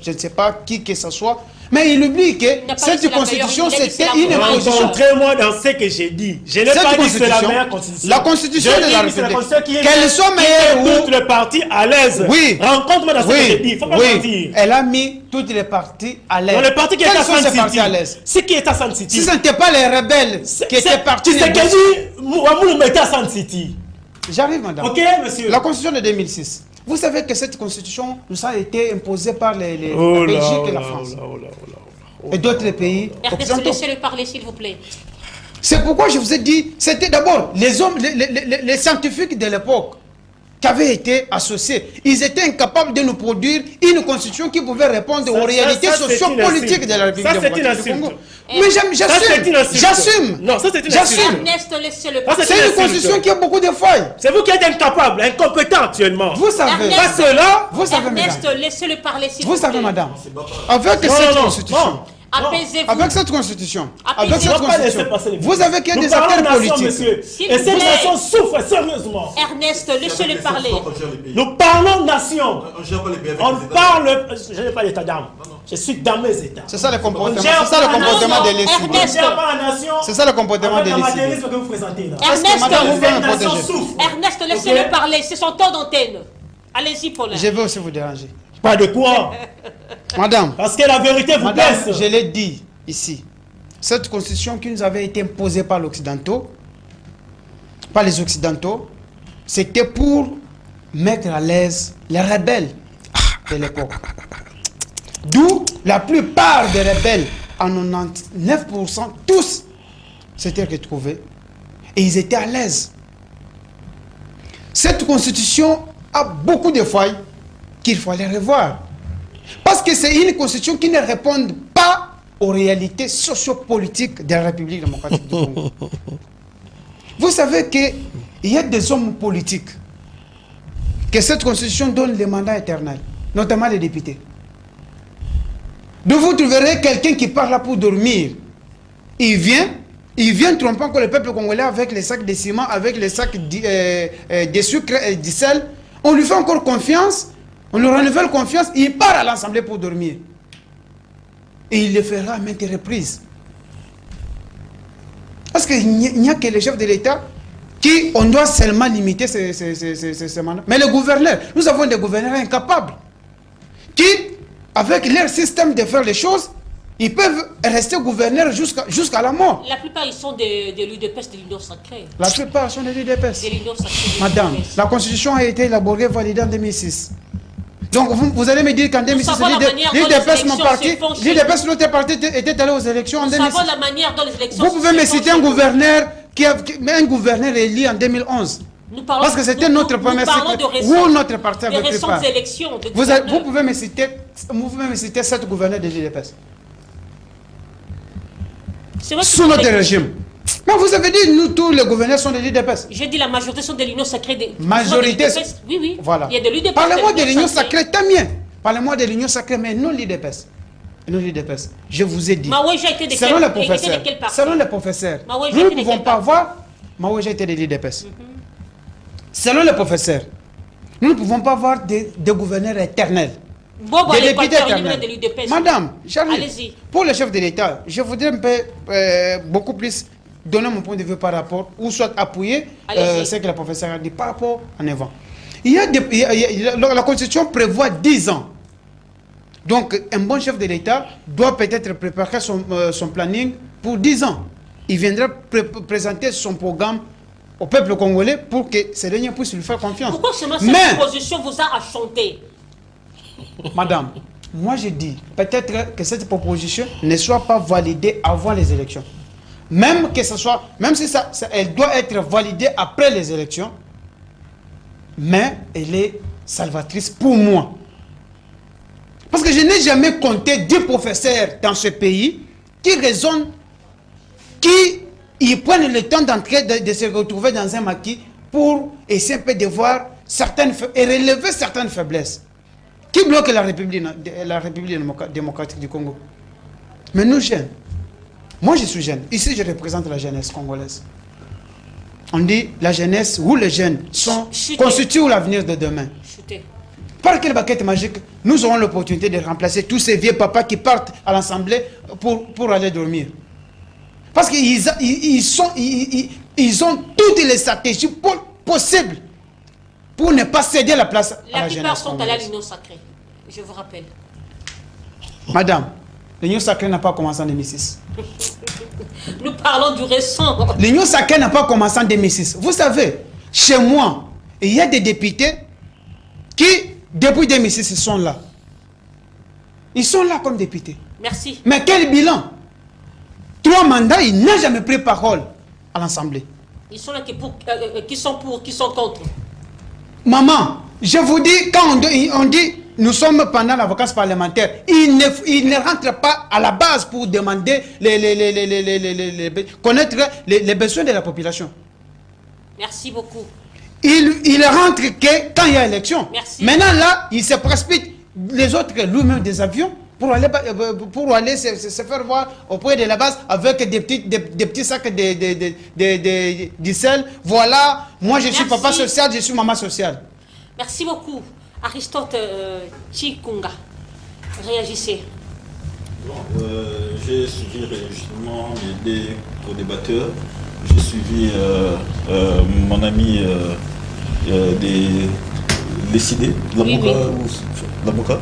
je ne sais pas qui que ce soit. Mais il oublie que cette Constitution, c'était une imposition. Rencontrez-moi dans ce que j'ai dit. Je n'ai pas dit que c'est la meilleure Constitution. La Constitution de la République. Qu'elle soit meilleure ou... toutes les parties à l'aise. Oui. Rencontre-moi dans ce que j'ai dit. Il ne faut pas mentir. Elle a mis toutes les parties à l'aise. Les parties qui étaient à San City. Ce qui est à San City. Si ce n'était pas les rebelles qui étaient partis. Tu sais que dit, Mouamou mettait à San City. J'arrive, madame. Ok, monsieur. La Constitution de 2006. Vous savez que cette Constitution nous a été imposée par la Belgique et la France. Et d'autres pays. Laissez-le parler, s'il vous plaît. C'est pourquoi je vous ai dit, c'était d'abord les hommes, les scientifiques de l'époque qui avaient été associés. Ils étaient incapables de nous produire une constitution qui pouvait répondre aux réalités sociopolitiques de la République démocratique du Congo. Mais j'assume. Non, ça c'est une insulte. Ernest, laissez-le parler. C'est une constitution qui a beaucoup de failles. C'est vous qui êtes incapable, incompétent actuellement. Vous savez. Pas cela. Vous savez, Ernest, madame. laissez-le parler, s'il vous plaît. Vous savez, madame. Avec cette constitution. Apaisez-vous. Avec cette constitution, vous avez qu'il y a des acteurs politiques. Et ces nations souffrent sérieusement. Ernest, laissez-le parler. Nous parlons nation. On parle. Je n'ai pas d'état d'âme. Je suis dans mes états. C'est ça le comportement. C'est ça le comportement de l'esprit. C'est ça le comportement de l'esprit. que vous présentez là. Ernest, laissez-le parler. C'est son temps d'antenne. Allez-y, Paulin. Je vais aussi vous déranger. Pas de quoi? Madame. Parce que la vérité vous blesse. Je l'ai dit ici. Cette constitution qui nous avait été imposée par l'Occidentaux, par les Occidentaux, c'était pour mettre à l'aise les rebelles de l'époque. D'où la plupart des rebelles, en 99%, tous s'étaient retrouvés et ils étaient à l'aise. Cette constitution a beaucoup de failles qu'il fallait revoir. Parce que c'est une constitution qui ne répond pas aux réalités sociopolitiques de la République démocratique du Congo. Vous savez qu'il y a des hommes politiques que cette constitution donne le mandat éternel, notamment les députés. Donc vous trouverez quelqu'un qui part là pour dormir. Il vient tromper encore le peuple congolais avec les sacs de ciment, avec les sacs de sucre et du sel. On lui fait encore confiance. On lui renouvelle confiance, il part à l'Assemblée pour dormir. Et il le fera à maintes reprises. Parce qu'il n'y a que les chefs de l'État qui, on doit seulement limiter ces mandats. Mais les gouverneurs, nous avons des gouverneurs incapables qui, avec leur système de faire les choses, ils peuvent rester gouverneurs jusqu'à la mort. La plupart, ils sont de l'UDPS, de l'Union sacrée. La plupart sont de l'UDPS. De l'Union sacrée. Madame, la Constitution a été élaborée, validée en 2006. Donc vous allez me dire qu'en 2006, l'UDPS, mon parti, l'UDPS, l'autre parti était allé aux élections en 2006. Nous savons la manière dont les élections vous pouvez me citer un gouverneur un gouverneur élu en 2011. Parce que c'était notre première ou notre parti avait pris part. Vous pouvez me citer 7 gouverneurs de l'UDPS. Sous notre régime. Mais vous avez dit, nous tous les gouverneurs sont de l'UDPS. J'ai dit la majorité sont de l'Union sacrée. Majorité. Oui, oui. Voilà. Il y a de l'UDPS. Parlez-moi de l'Union sacrée, tant mieux. Parlez-moi de l'Union sacrée, mais non l'UDPS. Non l'UDPS. Je vous ai dit. Maouéja était de selon les professeurs. Selon les professeurs. Nous ne pouvons pas voir. Maouéja était de l'UDPS. Selon les professeurs, nous ne pouvons pas avoir des gouverneurs éternels. Bon, des députés éternels. Madame, allez-y. Pour le chef de l'État, je voudrais un peu, beaucoup plus donner mon point de vue par rapport, ou soit appuyer ce que le professeur a dit par rapport en avant. La Constitution prévoit 10 ans. Donc, un bon chef de l'État doit peut-être préparer son planning pour 10 ans. Il viendra présenter son programme au peuple congolais pour que ces derniers puissent lui faire confiance. Pourquoi seulement cette proposition vous a enchanté? Madame, moi je dis peut-être que cette proposition ne soit pas validée avant les élections. Même si elle doit être validée après les élections, mais elle est salvatrice pour moi. Parce que je n'ai jamais compté 10 professeurs dans ce pays qui raisonnent, ils prennent le temps d'entrer, de se retrouver dans un maquis pour essayer un peu de voir et relever certaines faiblesses. Qui bloque la République démocratique du Congo? Mais nous jeunes, moi je suis jeune, ici je représente la jeunesse congolaise. On dit la jeunesse ou les jeunes constituent l'avenir de demain. Par quelle baguette magique nous aurons l'opportunité de remplacer tous ces vieux papas qui partent à l'Assemblée pour aller dormir? Parce qu'ils ont toutes les stratégies possibles pour ne pas céder la place à la jeunesse. La plupart sont allés à l'Union sacrée, je vous rappelle. Madame, l'Union sacrée n'a pas commencé en 2006. Nous parlons du récent. L'Union sacrée n'a pas commencé en 2006. Vous savez, chez moi, il y a des députés qui, depuis 2006, ils sont là. Ils sont là comme députés. Merci. Mais quel bilan? 3 mandats, il n'a jamais pris parole à l'Assemblée. Ils sont là qui sont pour, qui sont contre. Maman, je vous dis, quand on dit nous sommes pendant la vacance parlementaire, il ne rentre pas à la base pour demander connaître les besoins de la population. Merci beaucoup. Il rentre que quand il y a élection. Merci. Maintenant là, il se précipite. Les autres louent même des avions pour aller se faire voir auprès de la base avec des petits sacs de sel. Voilà, moi je suis papa social, je suis maman sociale. Merci beaucoup. Aristote Chikunga, réagissez. Bon, j'ai suivi justement les deux co-débatteurs. J'ai suivi mon ami décidé, Lamoka.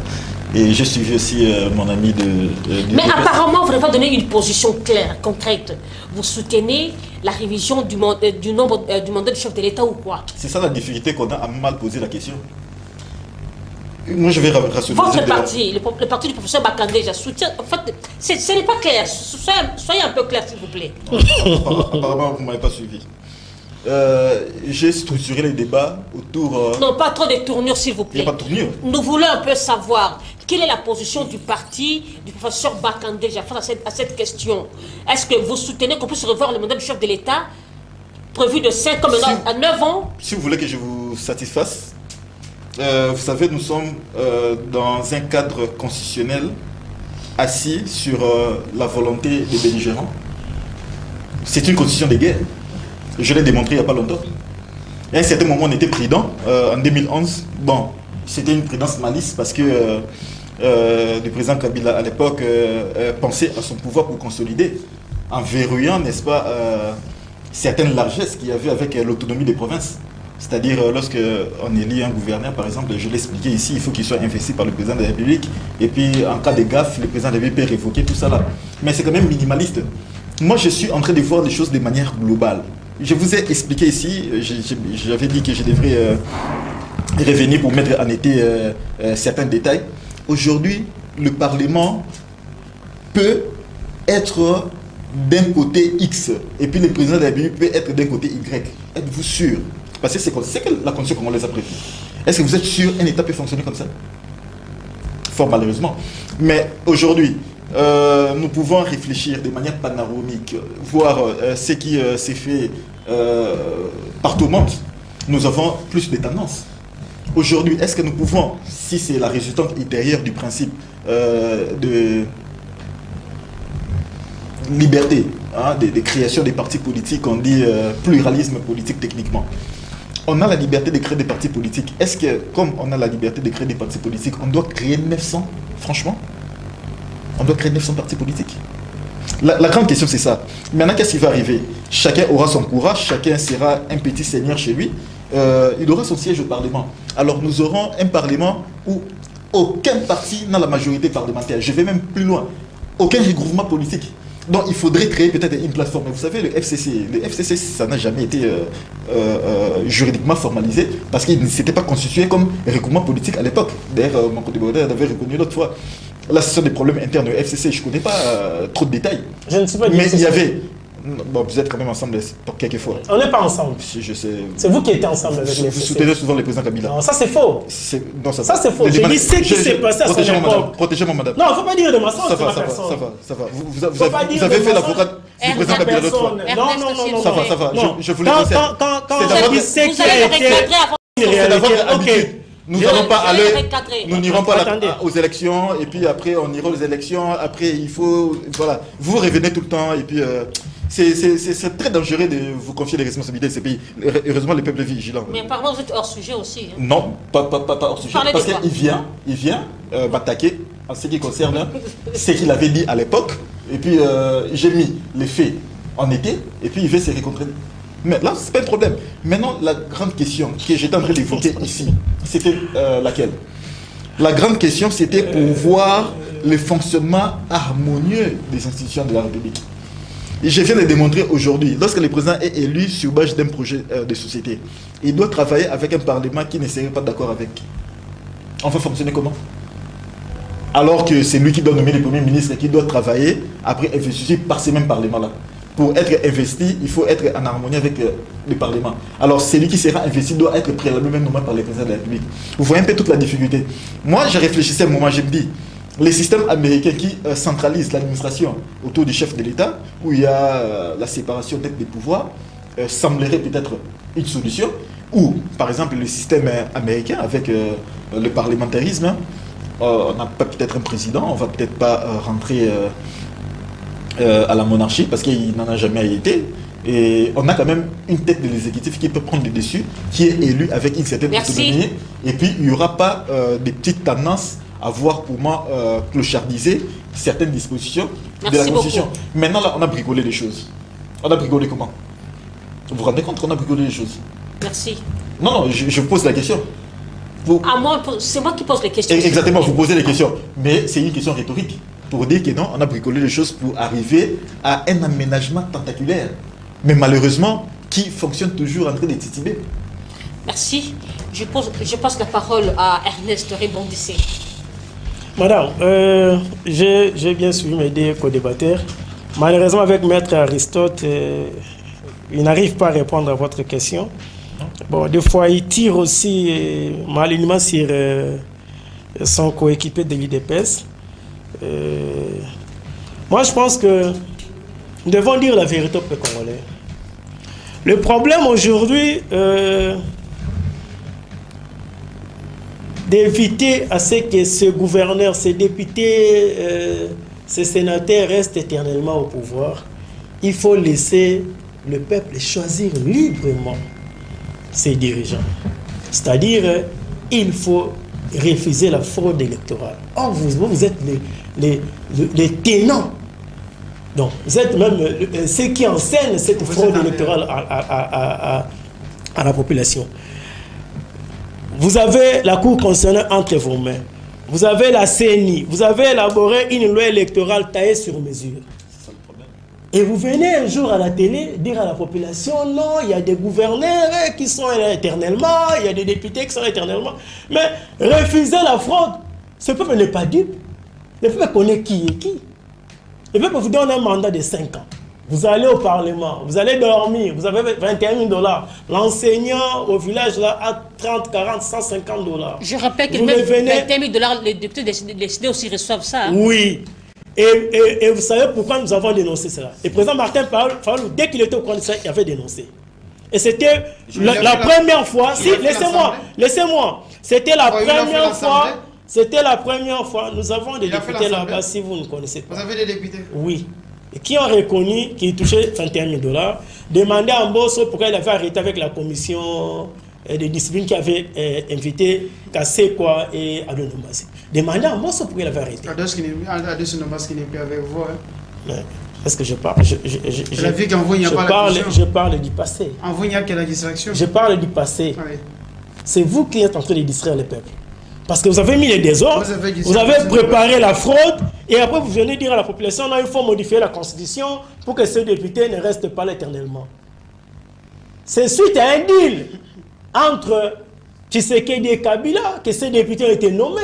Et j'ai suivi aussi mon ami Mais apparemment, vous n'avez pas donné une position claire, concrète. Vous soutenez la révision du mandat du chef de l'État ou quoi? C'est ça la difficulté qu'on a à mal poser la question. Moi, je vais rassurer. Votre parti, le parti du professeur Bakandé, je soutiens. En fait, ce n'est pas clair. Soyez un peu clair, s'il vous plaît. Apparemment, vous ne m'avez pas suivi. J'ai structuré les débats autour... Non, pas trop de tournures, s'il vous plaît. Il n'y a pas de tournure. Nous voulons un peu savoir quelle est la position du parti du professeur Bakandé face à cette question. Est-ce que vous soutenez qu'on puisse revoir le mandat du chef de l'État prévu de 5 ans à 9 ans? Si vous voulez que je vous satisfasse, vous savez, nous sommes dans un cadre constitutionnel assis sur la volonté des belligérants. C'est une constitution de guerre. Je l'ai démontré il n'y a pas longtemps. À un certain moment, on était prudent. En 2011, bon, c'était une prudence malice parce que le président Kabila, à l'époque, pensait à son pouvoir pour consolider, en verrouillant, n'est-ce pas, certaines largesses qu'il y avait avec l'autonomie des provinces. C'est-à-dire, lorsque on élit un gouverneur, par exemple, je l'ai expliqué ici, il faut qu'il soit investi par le président de la République. Et puis, en cas de gaffe, le président de la République peut révoquer tout ça là. Mais c'est quand même minimaliste. Moi, je suis en train de voir les choses de manière globale. Je vous ai expliqué ici, j'avais dit que je devrais revenir pour mettre en été certains détails. Aujourd'hui, le Parlement peut être d'un côté X, et puis le président de la République peut être d'un côté Y. Êtes-vous sûr? Parce que c'est que la constitution qu'on les a prévue. Est-ce que vous êtes sûr qu'un État peut fonctionner comme ça? Fort malheureusement. Mais aujourd'hui, nous pouvons réfléchir de manière panoramique, voir ce qui s'est fait partout au monde. Nous avons plus de tendances. Aujourd'hui, est-ce que nous pouvons, si c'est la résultante intérieure du principe de liberté, hein, de création des partis politiques, on dit pluralisme politique techniquement. On a la liberté de créer des partis politiques. Est-ce que, comme on a la liberté de créer des partis politiques, on doit créer 900, franchement? On doit créer 900 partis politiques. La grande question, c'est ça. Maintenant, qu'est-ce qui va arriver? Chacun aura son courage, chacun sera un petit seigneur chez lui. Il aura son siège au Parlement. Alors, nous aurons un Parlement où aucun parti n'a la majorité parlementaire. Je vais même plus loin. Aucun regroupement politique. Donc, il faudrait créer peut-être une plateforme. Vous savez, le FCC, ça n'a jamais été juridiquement formalisé parce qu'il ne s'était pas constitué comme regroupement politique à l'époque. D'ailleurs, mon co-débatteur avait reconnu l'autre fois. Là, ce sont des problèmes internes au FCC. Je ne connais pas trop de détails. Je ne sais pas. Mais il y avait... Bon, vous êtes quand même ensemble pour quelques fois. On n'est pas ensemble. Je sais. C'est vous qui étiez ensemble avec les FCC. Vous soutenez souvent le président Kabila. Non, ça c'est faux. Non, ça c'est faux. Je dis ce qui s'est passé à son époque. Protégez-moi, madame. Non, il ne faut pas dire de ma sorte. Ça va. Vous avez fait l'avocat du président Kabila l'autre fois. Non. Ça va. Je voulais quand vous allez recadrer avant. Ok. Nous n'allons pas aller, nous n'irons pas aux élections, et puis après on ira aux élections, après il faut, voilà, vous revenez tout le temps, et puis c'est très dangereux de vous confier les responsabilités de ces pays. Heureusement, le peuple est vigilant. Mais apparemment, vous êtes hors sujet aussi. Hein. Non, pas hors sujet, parce qu'il vient m'attaquer en ce qui concerne ce qu'il avait dit à l'époque, et puis j'ai mis les faits en été, et puis il veut se rencontrer. Mais là, c'est pas un problème. Maintenant, la grande question que j'étais en train d'évoquer ici, c'était laquelle? La grande question, c'était pour voir le fonctionnement harmonieux des institutions de la République. Et je viens de démontrer aujourd'hui, lorsque le président est élu sur base d'un projet de société, il doit travailler avec un parlement qui ne serait pas d'accord avec. On va fonctionner comment? Alors que c'est lui qui doit nommer les premiers ministres et qui doit travailler après investiture par ces mêmes parlements-là. Pour être investi, il faut être en harmonie avec le Parlement. Alors, celui qui sera investi doit être préalablement nommé par le président de la République. Vous voyez un peu toute la difficulté. Moi, je réfléchissais un moment, je me dis, les systèmes américains qui centralisent l'administration autour du chef de l'État, où il y a la séparation des pouvoirs, semblerait peut-être une solution. Ou, par exemple, le système américain avec le parlementarisme, on n'a pas peut-être un président, on ne va peut-être pas rentrer... à la monarchie parce qu'il n'en a jamais été, et on a quand même une tête de l'exécutif qui peut prendre le dessus, qui est élu avec une certaine autonomie, et puis il n'y aura pas des petites tendances à voir pour moi clochardiser certaines dispositions de la Constitution. Maintenant là on a bricolé les choses. On a bricolé comment? Vous vous rendez compte qu'on a bricolé les choses? Merci. Non, je pose la question. C'est moi qui pose les questions. Exactement, vous posez les questions, mais c'est une question rhétorique. Pour dire que non, on a bricolé les choses pour arriver à un aménagement tentaculaire. Mais malheureusement, qui fonctionne toujours en train de titiller. Merci. Je passe la parole à Ernest Rebondissé. Madame, j'ai bien suivi mes deux co-débatteurs. Malheureusement, avec Maître Aristote, il n'arrive pas à répondre à votre question. Bon, des fois, il tire aussi malignement sur son coéquipier de l'IDPS. Moi, je pense que nous devons dire la vérité au peuple congolais. Le problème aujourd'hui, d'éviter à ce que ce gouverneur, ces députés, ces sénateurs restent éternellement au pouvoir, il faut laisser le peuple choisir librement ses dirigeants. C'est-à-dire, il faut refuser la fraude électorale. Or, vous êtes les tenants. Donc, vous êtes même ceux qui enseignent cette fraude électorale à la population. Vous avez la Cour constitutionnelle entre vos mains. Vous avez la CENI. Vous avez élaboré une loi électorale taillée sur mesure. Et vous venez un jour à la télé dire à la population, non, il y a des gouverneurs qui sont éternellement, il y a des députés qui sont éternellement. Mais refuser la fraude, ce peuple n'est pas dupe. Le peuple connaît qui est qui. Le peuple vous donne un mandat de 5 ans. Vous allez au Parlement, vous allez dormir, vous avez 21 000 $. L'enseignant au village là a 30, 40, 150 $. Je rappelle que même 21 000 $, les députés décidés aussi reçoivent ça. Hein. Oui. Et vous savez pourquoi nous avons dénoncé cela. Le président Martin Fayulu, dès qu'il était au courant de ça, il avait dénoncé. Et c'était la première fois, si, laissez-moi, c'était la première fois, nous avons des députés là-bas, si vous ne connaissez pas. Vous avez des députés? Oui. Et qui ont reconnu qu'il touchait 21 000 $, demandé à Mbosso pourquoi il avait arrêté avec la commission de discipline qui avait invité Kassekwa et Adonomasi. Demandez à Mbosso pourquoi il avait arrêté. Adonomasi qui n'est plus avec vous. Hein? Est-ce que je parle je parle du passé. En vous, il n'y a que la distraction. Je parle du passé. Oui. C'est vous qui êtes en train de distraire le peuple. Parce que vous avez mis les désordres, vous avez préparé la fraude, et après vous venez dire à la population, non, il faut modifier la Constitution pour que ces députés ne restent pas là éternellement. C'est suite à un deal entre Tshisekedi et Kabila que ces députés ont été nommés.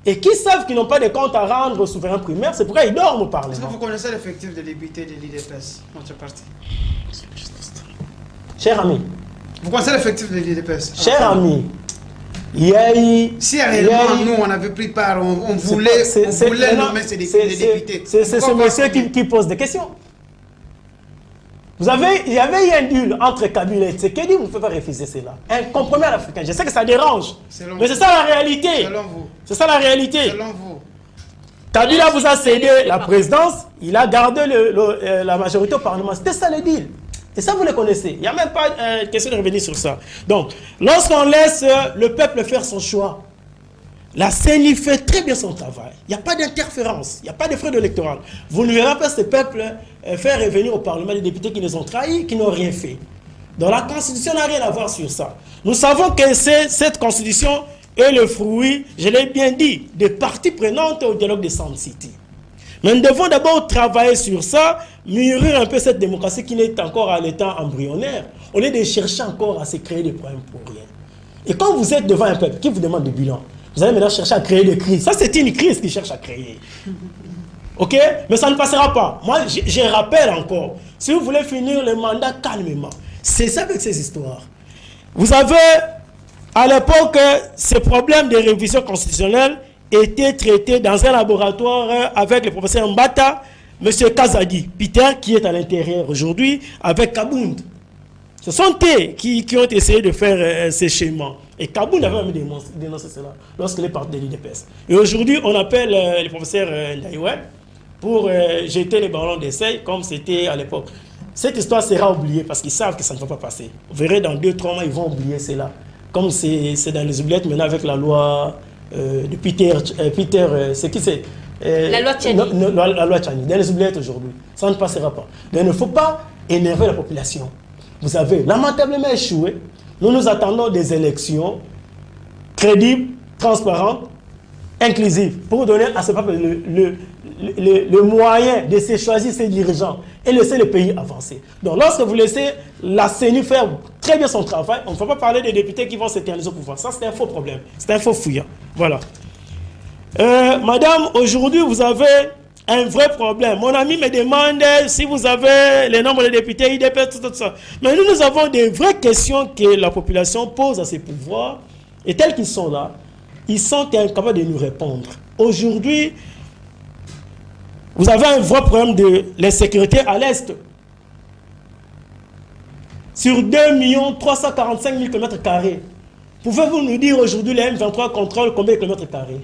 Et qui savent qu'ils n'ont pas de compte à rendre au souverain primaire, c'est pourquoi ils dorment au Parlement. Est-ce que vous connaissez l'effectif des députés de l'IDPS, notre parti? Cher ami. Vous connaissez l'effectif de l'IDPS? Cher ami. Il y a eu... Si réellement nous on avait pris part, on voulait nommer ces députés. C'est ce monsieur qui pose des questions. il y avait eu un deal entre Kabila et Tshisekedi, vous ne pouvez pas refuser cela. Un compromis à l'Africain. Je sais que ça dérange, mais c'est ça la réalité. Selon vous. C'est ça la réalité. Selon vous. Kabila vous a cédé la présidence, il a gardé la majorité au Parlement. C'était ça le deal. Et ça, vous le connaissez. Il n'y a même pas question de revenir sur ça. Donc, lorsqu'on laisse le peuple faire son choix, la CENI fait très bien son travail. Il n'y a pas d'interférence, il n'y a pas de frais électoral. Vous ne verrez pas ce peuple faire revenir au Parlement des députés qui nous ont trahis, qui n'ont rien fait. Donc la Constitution n'a rien à voir sur ça. Nous savons que cette Constitution est le fruit, je l'ai bien dit, des parties prenantes au dialogue de Sound City. Mais nous devons d'abord travailler sur ça, mûrir un peu cette démocratie qui n'est encore à l'état embryonnaire, au lieu de chercher encore à se créer des problèmes pour rien. Et quand vous êtes devant un peuple qui vous demande des bilans, vous allez maintenant chercher à créer des crises. Ça, c'est une crise qui cherche à créer. OK? Mais ça ne passera pas. Moi, je rappelle encore, si vous voulez finir le mandat calmement, c'est ça avec ces histoires. Vous avez, à l'époque, ces problèmes de révision constitutionnelle étaient traités dans un laboratoire avec le professeur Mbata, M. Kazadi, Peter, qui est à l'intérieur aujourd'hui, avec Kabound. Ce sont eux qui ont essayé de faire ces schémas. Et Kabound avait même dénoncé cela lorsqu'il est parti de l'IDPS. Et aujourd'hui, on appelle le professeur Ndaïwe pour jeter les ballons d'essai comme c'était à l'époque. Cette histoire sera oubliée parce qu'ils savent que ça ne va pas passer. Vous verrez, dans 2-3 mois, ils vont oublier cela. Comme c'est dans les oubliettes maintenant avec la loi de Peter, c'est qui c'est la loi Tchani. La loi Tchani. Dans les oubliettes aujourd'hui. Ça ne passera pas. Mais il ne faut pas énerver la population. Vous avez lamentablement échoué. Nous attendons des élections crédibles, transparentes, inclusives, pour donner à ce peuple le moyen de se choisir ses dirigeants et laisser le pays avancer. Donc lorsque vous laissez la CENI faire très bien son travail, on ne va pas parler des députés qui vont s'éterniser au pouvoir. Ça, c'est un faux problème. C'est un faux fouillant. Voilà. Madame, aujourd'hui, vous avez un vrai problème. Mon ami me demande si vous avez le nombre de députés, IDP, tout ça. Mais nous avons des vraies questions que la population pose à ces pouvoirs. Et tels qu'ils sont là, ils sont incapables de nous répondre. Aujourd'hui, vous avez un vrai problème de l'insécurité à l'Est. Sur 2 345 000 km², pouvez-vous nous dire aujourd'hui, les M23 contrôlent combien de kilomètres carrés?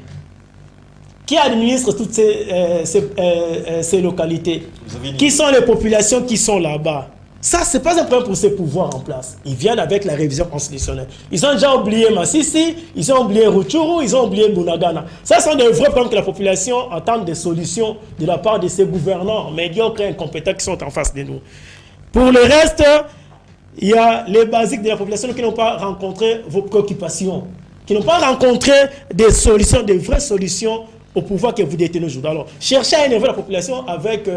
Qui administre toutes ces localités? Qui sont les populations qui sont là-bas? Ça, ce n'est pas un problème pour ces pouvoirs en place. Ils viennent avec la révision constitutionnelle. Ils ont déjà oublié Massissi, ils ont oublié Rutshuru, ils ont oublié Bunagana. Ça sont des vrais problèmes que la population attend des solutions de la part de ces gouvernants médiocres et incompétents qui sont en face de nous. Pour le reste, il y a les basiques de la population qui n'ont pas rencontré vos préoccupations, qui n'ont pas rencontré des solutions, des vraies solutions au pouvoir que vous détenez aujourd'hui. Alors, cherchez à énerver la population avec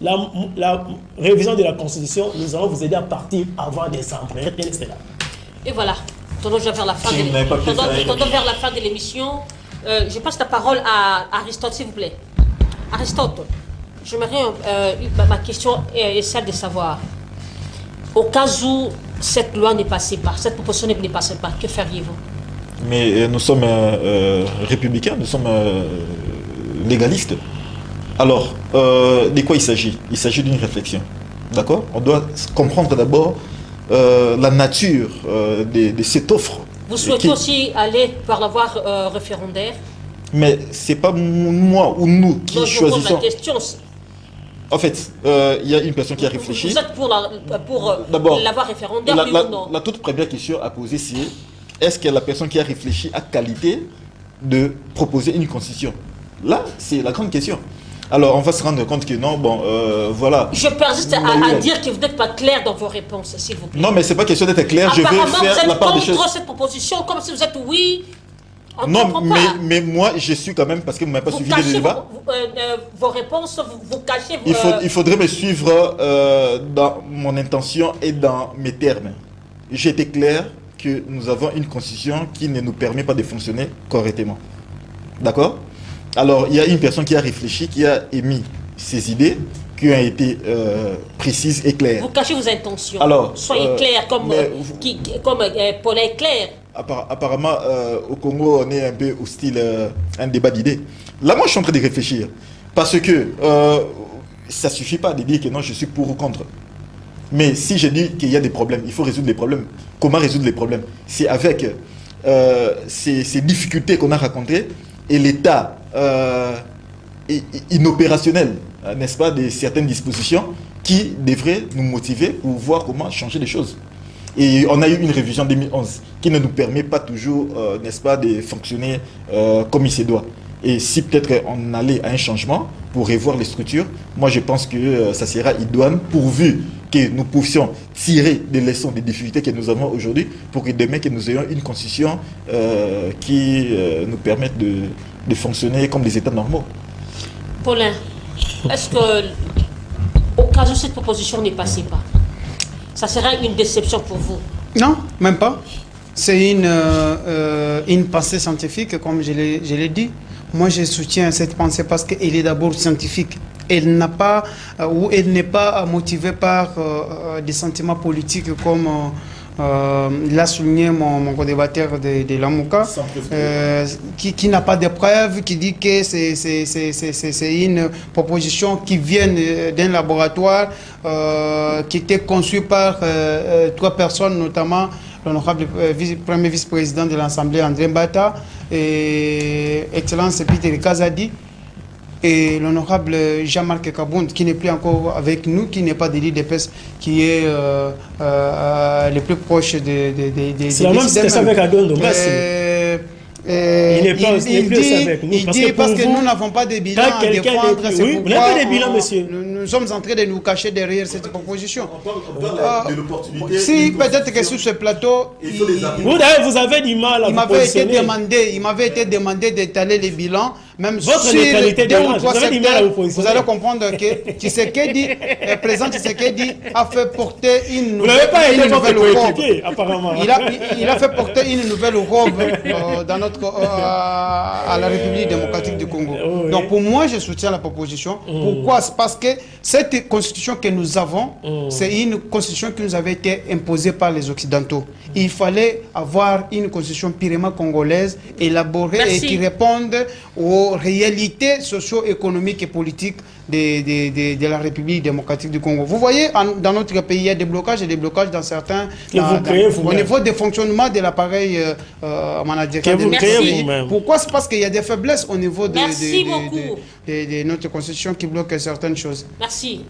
la révision de la Constitution. Nous allons vous aider à partir avant décembre. Retenez cela. Et voilà. Tendons vers la fin de l'émission. Je passe la parole à Aristote, s'il vous plaît. Aristote, j'aimerais, ma question est celle de savoir, au cas où cette loi n'est passée pas, cette proposition n'est passée pas, que feriez-vous? Mais nous sommes républicains, nous sommes légalistes. Alors, de quoi il s'agit? Il s'agit d'une réflexion. D'accord? On doit comprendre d'abord la nature de cette offre. Vous souhaitez aussi aller par la voie référendaire? Mais ce n'est pas moi ou nous qui choisissons. La question. En fait, il y a une personne qui a réfléchi. Vous êtes pour la voie référendaire, oui ou non? La toute première question à poser, c'est est-ce que la personne qui a réfléchi a qualité de proposer une constitution? Là, c'est la grande question. Alors, on va se rendre compte que non, bon, voilà. Je persiste à dire que vous n'êtes pas clair dans vos réponses, s'il vous plaît. Non, mais ce n'est pas question d'être clair, je vais faire la part des choses. Vous êtes contre cette proposition, comme si vous êtes oui. Non, mais moi, je suis quand même, parce que vous ne m'avez pas suivi le débat. Vos réponses, vous cachez... Il faudrait me suivre dans mon intention et dans mes termes. J'ai été clair que nous avons une constitution qui ne nous permet pas de fonctionner correctement. D'accord? Alors, il y a une personne qui a réfléchi, qui a émis ses idées, qui ont été précises et claires. Vous cachez vos intentions. Alors, soyez clair, comme Paul est clair. Apparemment, au Congo, on est un peu hostile à un débat d'idées. Là, moi, je suis en train de réfléchir. Parce que ça ne suffit pas de dire que non, je suis pour ou contre. Mais si je dis qu'il y a des problèmes, il faut résoudre les problèmes. Comment résoudre les problèmes? C'est avec ces difficultés qu'on a rencontrées et l'état inopérationnel, n'est-ce pas, de certaines dispositions qui devraient nous motiver pour voir comment changer les choses. Et on a eu une révision 2011 qui ne nous permet pas toujours, n'est-ce pas, de fonctionner comme il se doit. Et si peut-être on allait à un changement pour revoir les structures, moi je pense que ça sera idoine pourvu que nous puissions tirer des leçons des difficultés que nous avons aujourd'hui pour que demain que nous ayons une constitution qui nous permette de fonctionner comme des États normaux. Paulin, est-ce que au cas où cette proposition n'est passée pas, ça sera une déception pour vous? Non, même pas. C'est une pensée scientifique, comme je l'ai dit. Moi, je soutiens cette pensée parce qu'elle est d'abord scientifique. Elle n'a pas, ou elle n'est pas motivée par des sentiments politiques comme l'a souligné mon co-débatteur de l'AMOCA, qui n'a pas de preuves, qui dit que c'est une proposition qui vient d'un laboratoire qui était conçue par 3 personnes, notamment l'honorable premier vice-président de l'Assemblée, André Mbata, et Excellence Peter Kazadi, et l'honorable Jean-Marc Kabound, qui n'est plus encore avec nous, qui n'est pas de l'IDPS, qui est le plus proche des... C'est la même situation avec Adondo, merci. Il n'est plus avec nous. Il dit parce que nous n'avons pas de bilan à défendre. Oui, vous n'avez pas de bilan, monsieur. Nous sommes en train de nous cacher derrière cette proposition. On parle de l'opportunité. Si, peut-être que sur ce plateau, vous avez du mal à vous positionner. Il m'avait été demandé d'étaler les bilans, même votre sur 2 ou 3 secteurs. Vous allez comprendre que Tshisekedi, le président Tshisekedi, a fait porter une nouvelle robe. Apparemment. Il a fait porter une nouvelle robe à la République démocratique du Congo. Oui. Donc pour moi, je soutiens la proposition. Pourquoi? C'est parce que cette constitution que nous avons, c'est une constitution qui nous avait été imposée par les Occidentaux. Il fallait avoir une constitution purement congolaise, élaborée et qui réponde aux réalités socio-économiques et politiques de la République démocratique du Congo. Vous voyez, dans notre pays, il y a des blocages et des blocages dans certains... au niveau des fonctionnements de l'appareil managérial de notre pays. Pourquoi? C'est parce qu'il y a des faiblesses au niveau de notre constitution qui bloquent certaines choses. Merci.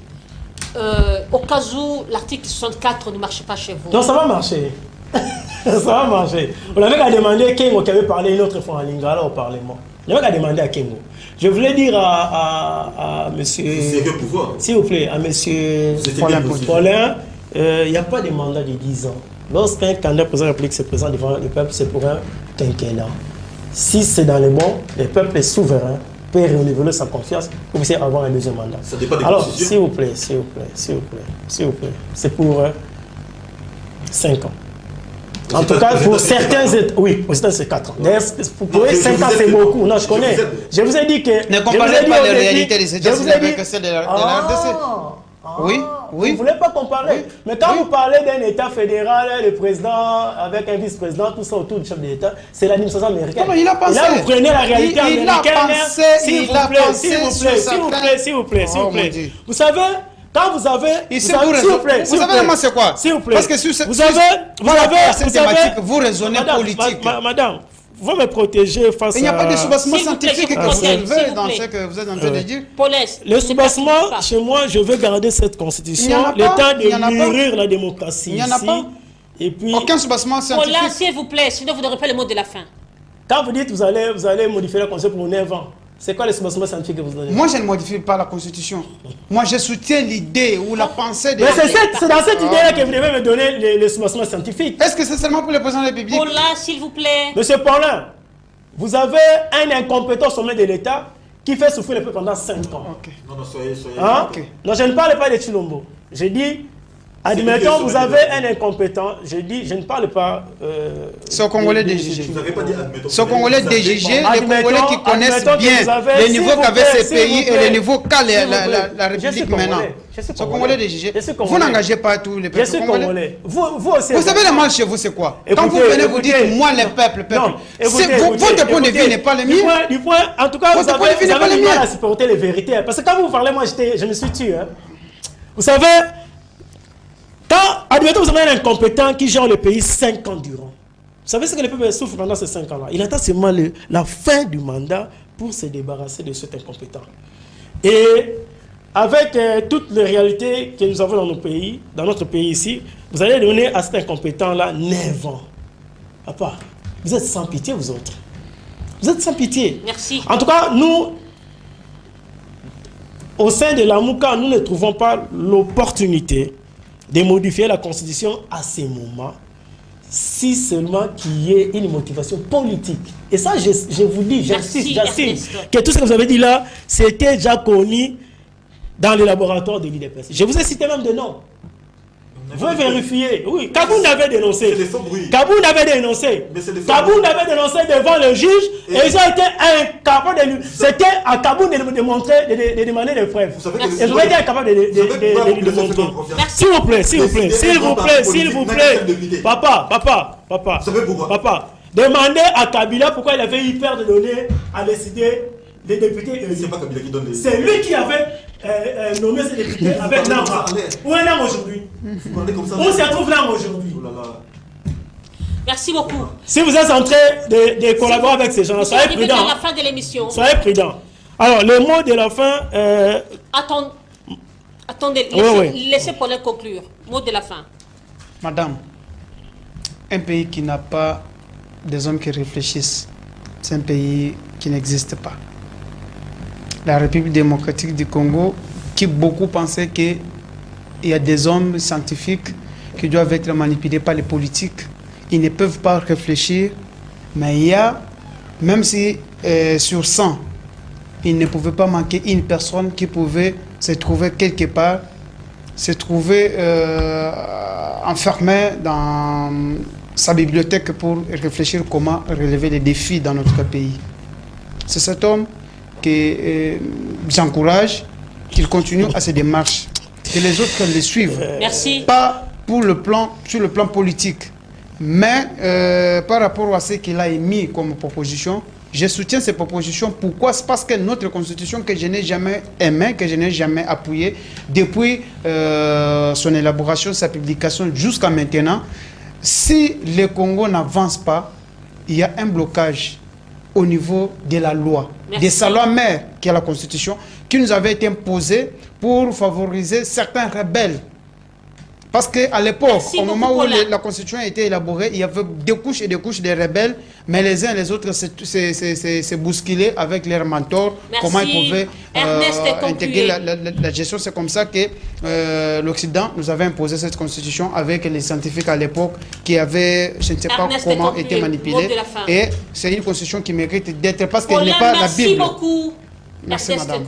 Au cas où l'article 64 ne marche pas chez vous. Non, ça va marcher. Ça va marcher. On avait qu'à demander Kengo qui avait parlé une autre fois en Lingala au Parlement. On avait qu'à demander à Kengo. Je voulais dire à monsieur... S'il vous plaît, à monsieur Paulin, il n'y a pas de mandat de 10 ans. Lorsqu'un candidat président de la République se présente devant le peuple, c'est pour un quinquennat. Si c'est dans le bon, le peuple est souverain, peut renouveler sa confiance pour puissiez avoir un deuxième mandat. Ça dépend des Alors, s'il vous plaît, c'est pour 5 ans. En tout cas, pour certains... Oui, pour certains, c'est 4 ans. Pour 5 ans, c'est beaucoup. Non, je connais. Je vous ai dit que... Ne comparez pas les réalités de ces gens avec celles de la RDC. Oui. Vous ne voulez pas comparer. Oui. Mais quand vous parlez d'un État fédéral, le président avec un vice-président, tout ça autour du chef de l'État, c'est l'administration américaine. Il a pensé. Et là, vous prenez la réalité américaine. S'il vous plaît. Vous savez... Quand vous avez... S'il vous plaît. Vous savez moi c'est quoi? S'il vous plaît. Parce que sur cette thématique, vous raisonnez politique. Madame, vous me protégez face à... Il n'y a pas de soubassement scientifique que vous élevez dans ce que vous êtes en train de dire. Le soubassement, chez moi, je veux garder cette constitution, le temps de mûrir la démocratie. Il n'y en a pas. Et puis... Aucun soubassement scientifique. Paulin, s'il vous plaît, sinon vous n'aurez pas le mot de la fin. Quand vous dites que vous allez modifier la constitution pour 9 ans, c'est quoi les soubassement scientifique que vous donnez? Moi, je ne modifie pas la Constitution. Moi, je soutiens l'idée ou la pensée de... Mais c'est dans cette idée-là que vous devez me donner les soubassement scientifiques. Est-ce que c'est seulement pour le président de la République? Paulin, s'il vous plaît. Monsieur Paulin, vous avez un incompétent sommet de l'État qui fait souffrir le peuple pendant 5 ans. Okay. Non, soyez... Hein? Okay. Non, je ne parle pas de Chilombo. Je dis... Admettons, vous avez un incompétent, je dis, je ne parle pas... C'est au Congolais des jugés. Vous n'avez pas dit admettons. C'est au Congolais des jugés, les Congolais qui connaissent bien les niveaux qu'avaient ces pays et les niveaux qu'a la République maintenant. C'est au Congolais des jugés. Vous n'engagez pas tous les peuples congolais. Vous aussi. Vous savez le mal chez vous, c'est quoi? Quand vous venez vous dites, moi les peuples. Votre point de vue n'est pas le mien. En tout cas, vous avez du mal à supporter les vérités. Parce que quand vous parlez, moi, je me suis tué. Vous savez... Quand, admettons, vous avez un incompétent qui gère le pays 5 ans durant. Vous savez ce que le peuple souffre pendant ces 5 ans-là? Il attend seulement la fin du mandat pour se débarrasser de cet incompétent. Et avec toutes les réalités que nous avons dans nos pays, dans notre pays ici, vous allez donner à cet incompétent-là 9 ans. Papa, vous êtes sans pitié, vous autres. Vous êtes sans pitié. Merci. En tout cas, nous, au sein de la MOUCA, nous ne trouvons pas l'opportunité de modifier la Constitution à ces moments, si seulement qu'il y ait une motivation politique. Et ça, je vous dis, j'insiste, que tout ce que vous avez dit là, c'était déjà connu dans les laboratoires de l'IDPS. Je vous ai cité même des noms. Vous vérifiez. Oui, Kaboun avait dénoncé. Kaboun avait dénoncé. Kaboun avait dénoncé devant le juge et ils ont été incapables de lui. C'était à Kaboun de démontrer, de demander des preuves. Et ils ont été incapables de lui démontrer. S'il vous plaît, s'il vous plaît, s'il vous plaît, s'il vous plaît. Papa. Demandez à Kabila pourquoi il avait eu peur de donner à décider des députés. C'est pas Kabila qui donne les... C'est lui qui avait nommé ces députés avec Nama. Où est Nama aujourd'hui? Où se trouve Nama aujourd'hui? Merci beaucoup. Si vous êtes en train de collaborer avec ces gens-là, soyez prudents. À la fin de l'émission. Soyez prudents. Alors, le mot de la fin... Attendez, laissez Paulin conclure. Mot de la fin. Madame, un pays qui n'a pas des hommes qui réfléchissent, c'est un pays qui n'existe pas. La République démocratique du Congo, qui beaucoup pensaient qu'il y a des hommes scientifiques qui doivent être manipulés par les politiques. Ils ne peuvent pas réfléchir, mais il y a, même si sur 100, il ne pouvait pas manquer une personne qui pouvait se trouver quelque part, se trouver enfermé dans sa bibliothèque pour réfléchir comment relever les défis dans notre pays. C'est cet homme que j'encourage qu'il continue à ses démarches, que les autres les suivent. Merci. Pas sur le plan politique, mais par rapport à ce qu'il a émis comme proposition, je soutiens ces propositions. Pourquoi? C'est parce que notre constitution, que je n'ai jamais aimée, que je n'ai jamais appuyée, depuis son élaboration, sa publication jusqu'à maintenant, si le Congo n'avance pas, il y a un blocage au niveau de la loi, de sa loi mère, qui est la Constitution, qui nous avait été imposée pour favoriser certains rebelles. Parce qu'à l'époque, au moment où la Constitution a été élaborée, il y avait des couches et des couches de rebelles, mais les uns et les autres se bousculaient avec leurs mentors, comment ils pouvaient intégrer la gestion. C'est comme ça que l'Occident nous avait imposé cette Constitution avec les scientifiques à l'époque qui avaient, je ne sais pas comment, été manipulés. Et c'est une Constitution qui mérite d'être, parce qu'elle n'est pas la Bible. Merci beaucoup. Merci, madame.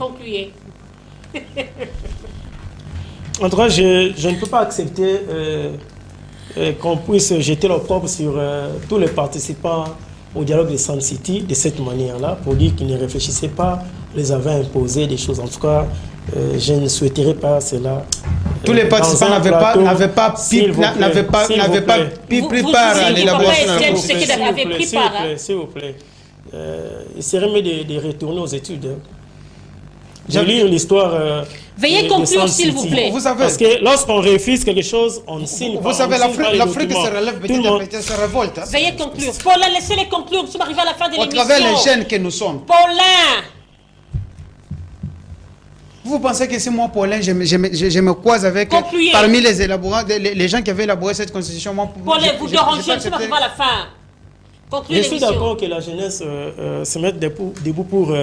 En tout cas, je ne peux pas accepter qu'on puisse jeter l'opprobre sur tous les participants au dialogue de Sun City de cette manière-là, pour dire qu'ils ne réfléchissaient pas, les avaient imposé des choses. En tout cas, je ne souhaiterais pas cela. Tous les participants n'avaient pas pris part à l'élaboration de la Constitution. S'il vous plaît. Il serait mieux de retourner aux études. Je lis l'histoire. Veuillez conclure, s'il vous plaît. Parce que lorsqu'on refuse quelque chose, on ne signe pas. Vous savez, l'Afrique se relève petit à petit, se révolte. Veuillez conclure. Paulin, laissez-les conclure. Nous sommes arrivés à la fin de l'émission. Au travers les jeunes que nous sommes. Paulin! Vous pensez que c'est moi, Paulin, je me croise avec... Parmi les élaborants, les gens qui avaient élaboré cette constitution, moi... Paulin, vous dérangez, nous sommes arrivés à la fin. Je suis d'accord que la jeunesse se mette debout pour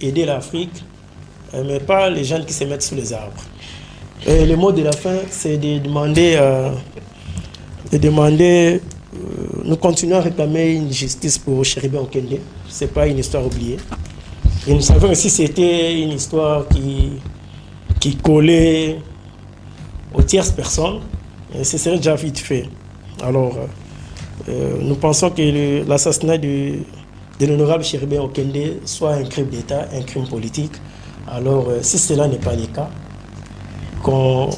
aider l'Afrique, mais pas les jeunes qui se mettent sous les arbres. Et le mot de la fin, c'est de demander, nous continuons à réclamer une justice pour Chéribé Okende. Ce n'est pas une histoire oubliée. Et nous savons aussi que c'était une histoire qui collait aux tierces personnes. Et ce serait déjà vite fait. Alors, nous pensons que l'assassinat de l'honorable Chéribé Okende soit un crime d'État, un crime politique. Alors, si cela n'est pas le cas, qu'on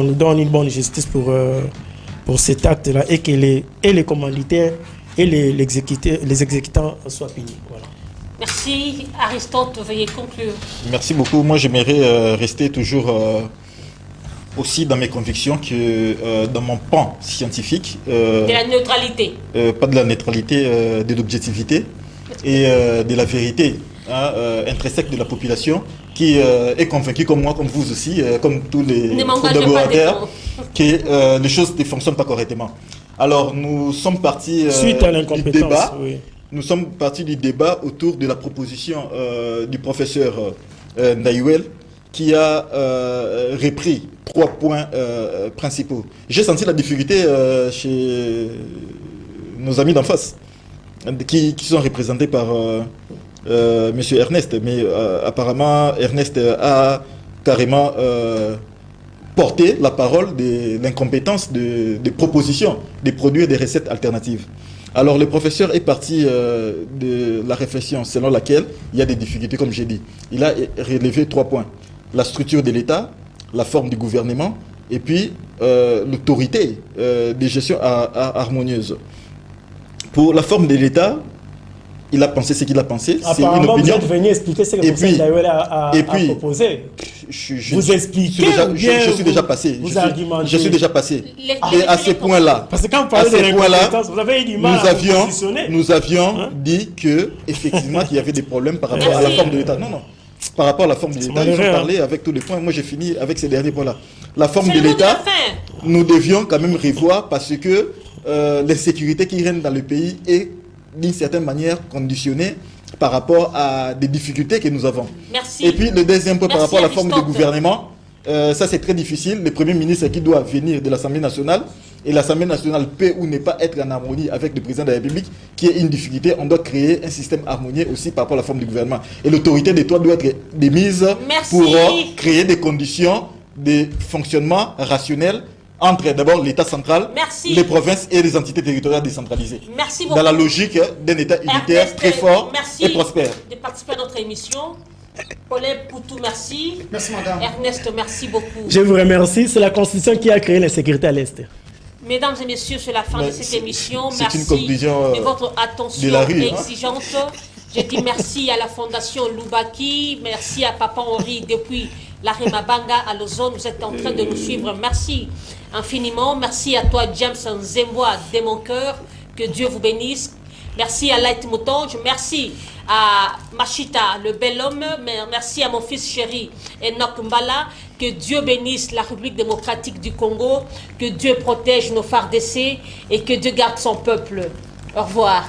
nous donne une bonne justice pour cet acte-là et que les commanditaires et les exécutants soient punis. Voilà. Merci. Aristote, veuillez conclure. Merci beaucoup. Moi, j'aimerais rester toujours aussi dans mes convictions que dans mon pan scientifique... de la neutralité. Pas de la neutralité, de l'objectivité et de la vérité intrinsèque de la population qui est convaincue comme moi, comme vous aussi, comme tous les collaborateurs, que les choses ne fonctionnent pas correctement. Alors nous sommes partis suite à du débat. Oui. Nous sommes partis du débat autour de la proposition du professeur Ndaïwel qui a repris 3 points principaux. J'ai senti la difficulté chez nos amis d'en face, qui sont représentés par M. Ernest. Mais apparemment, Ernest a carrément porté la parole de l'incompétence des propositions, des produits et des recettes alternatives. Alors le professeur est parti de la réflexion selon laquelle il y a des difficultés, comme j'ai dit. Il a relevé 3 points. La structure de l'État, la forme du gouvernement et puis l'autorité de gestion harmonieuse. Pour la forme de l'État, il a pensé ce qu'il a pensé. C'est une opinion. Vous êtes venu expliquer ce que le professeur Ndaïwel a proposé. Vous expliquez je suis déjà passé. Je suis déjà passé. Et à ce point-là, parce que quand vous parlez de l'incompétence, vous avez eu du mal à vous positionner. Nous avions dit que effectivement qu'il y avait des problèmes par rapport à la forme de l'État. Non, non. Par rapport à la forme de l'État, ils ont parlé avec tous les points. Moi, j'ai fini avec ces derniers points-là. La forme de l'État, nous devions quand même revoir parce que l'insécurité qui règne dans le pays est d'une certaine manière conditionnée par rapport à des difficultés que nous avons. Merci. Et puis le deuxième point par rapport à la forme de gouvernement, ça c'est très difficile. Le Premier ministre qui doit venir de l'Assemblée nationale, et l'Assemblée nationale peut ou ne pas être en harmonie avec le président de la République, qui est une difficulté. On doit créer un système harmonieux aussi par rapport à la forme du gouvernement. Et l'autorité d'État doit être démise pour créer des conditions de fonctionnement rationnel entre d'abord l'État central, les provinces et les entités territoriales décentralisées. Merci beaucoup. Dans la logique d'un État unitaire très fort et prospère. De participer à notre émission. Paulin Poutou, merci. Merci madame. Ernest, merci beaucoup. Je vous remercie. C'est la Constitution qui a créé l'insécurité à l'Est. Mesdames et messieurs, c'est la fin de cette émission. Merci de votre attention exigeante. Je dis merci à la Fondation Loubaki, merci à Papa Henri depuis la Remabanga à l'Ozone. Vous êtes en train de nous suivre. Merci infiniment. Merci à toi, James Nzemboa, de mon cœur. Que Dieu vous bénisse. Merci à Light Moutonge. Merci à Machita, le bel homme. Merci à mon fils chéri, Enoch Mbala. Que Dieu bénisse la République démocratique du Congo. Que Dieu protège nos FARDC et que Dieu garde son peuple. Au revoir.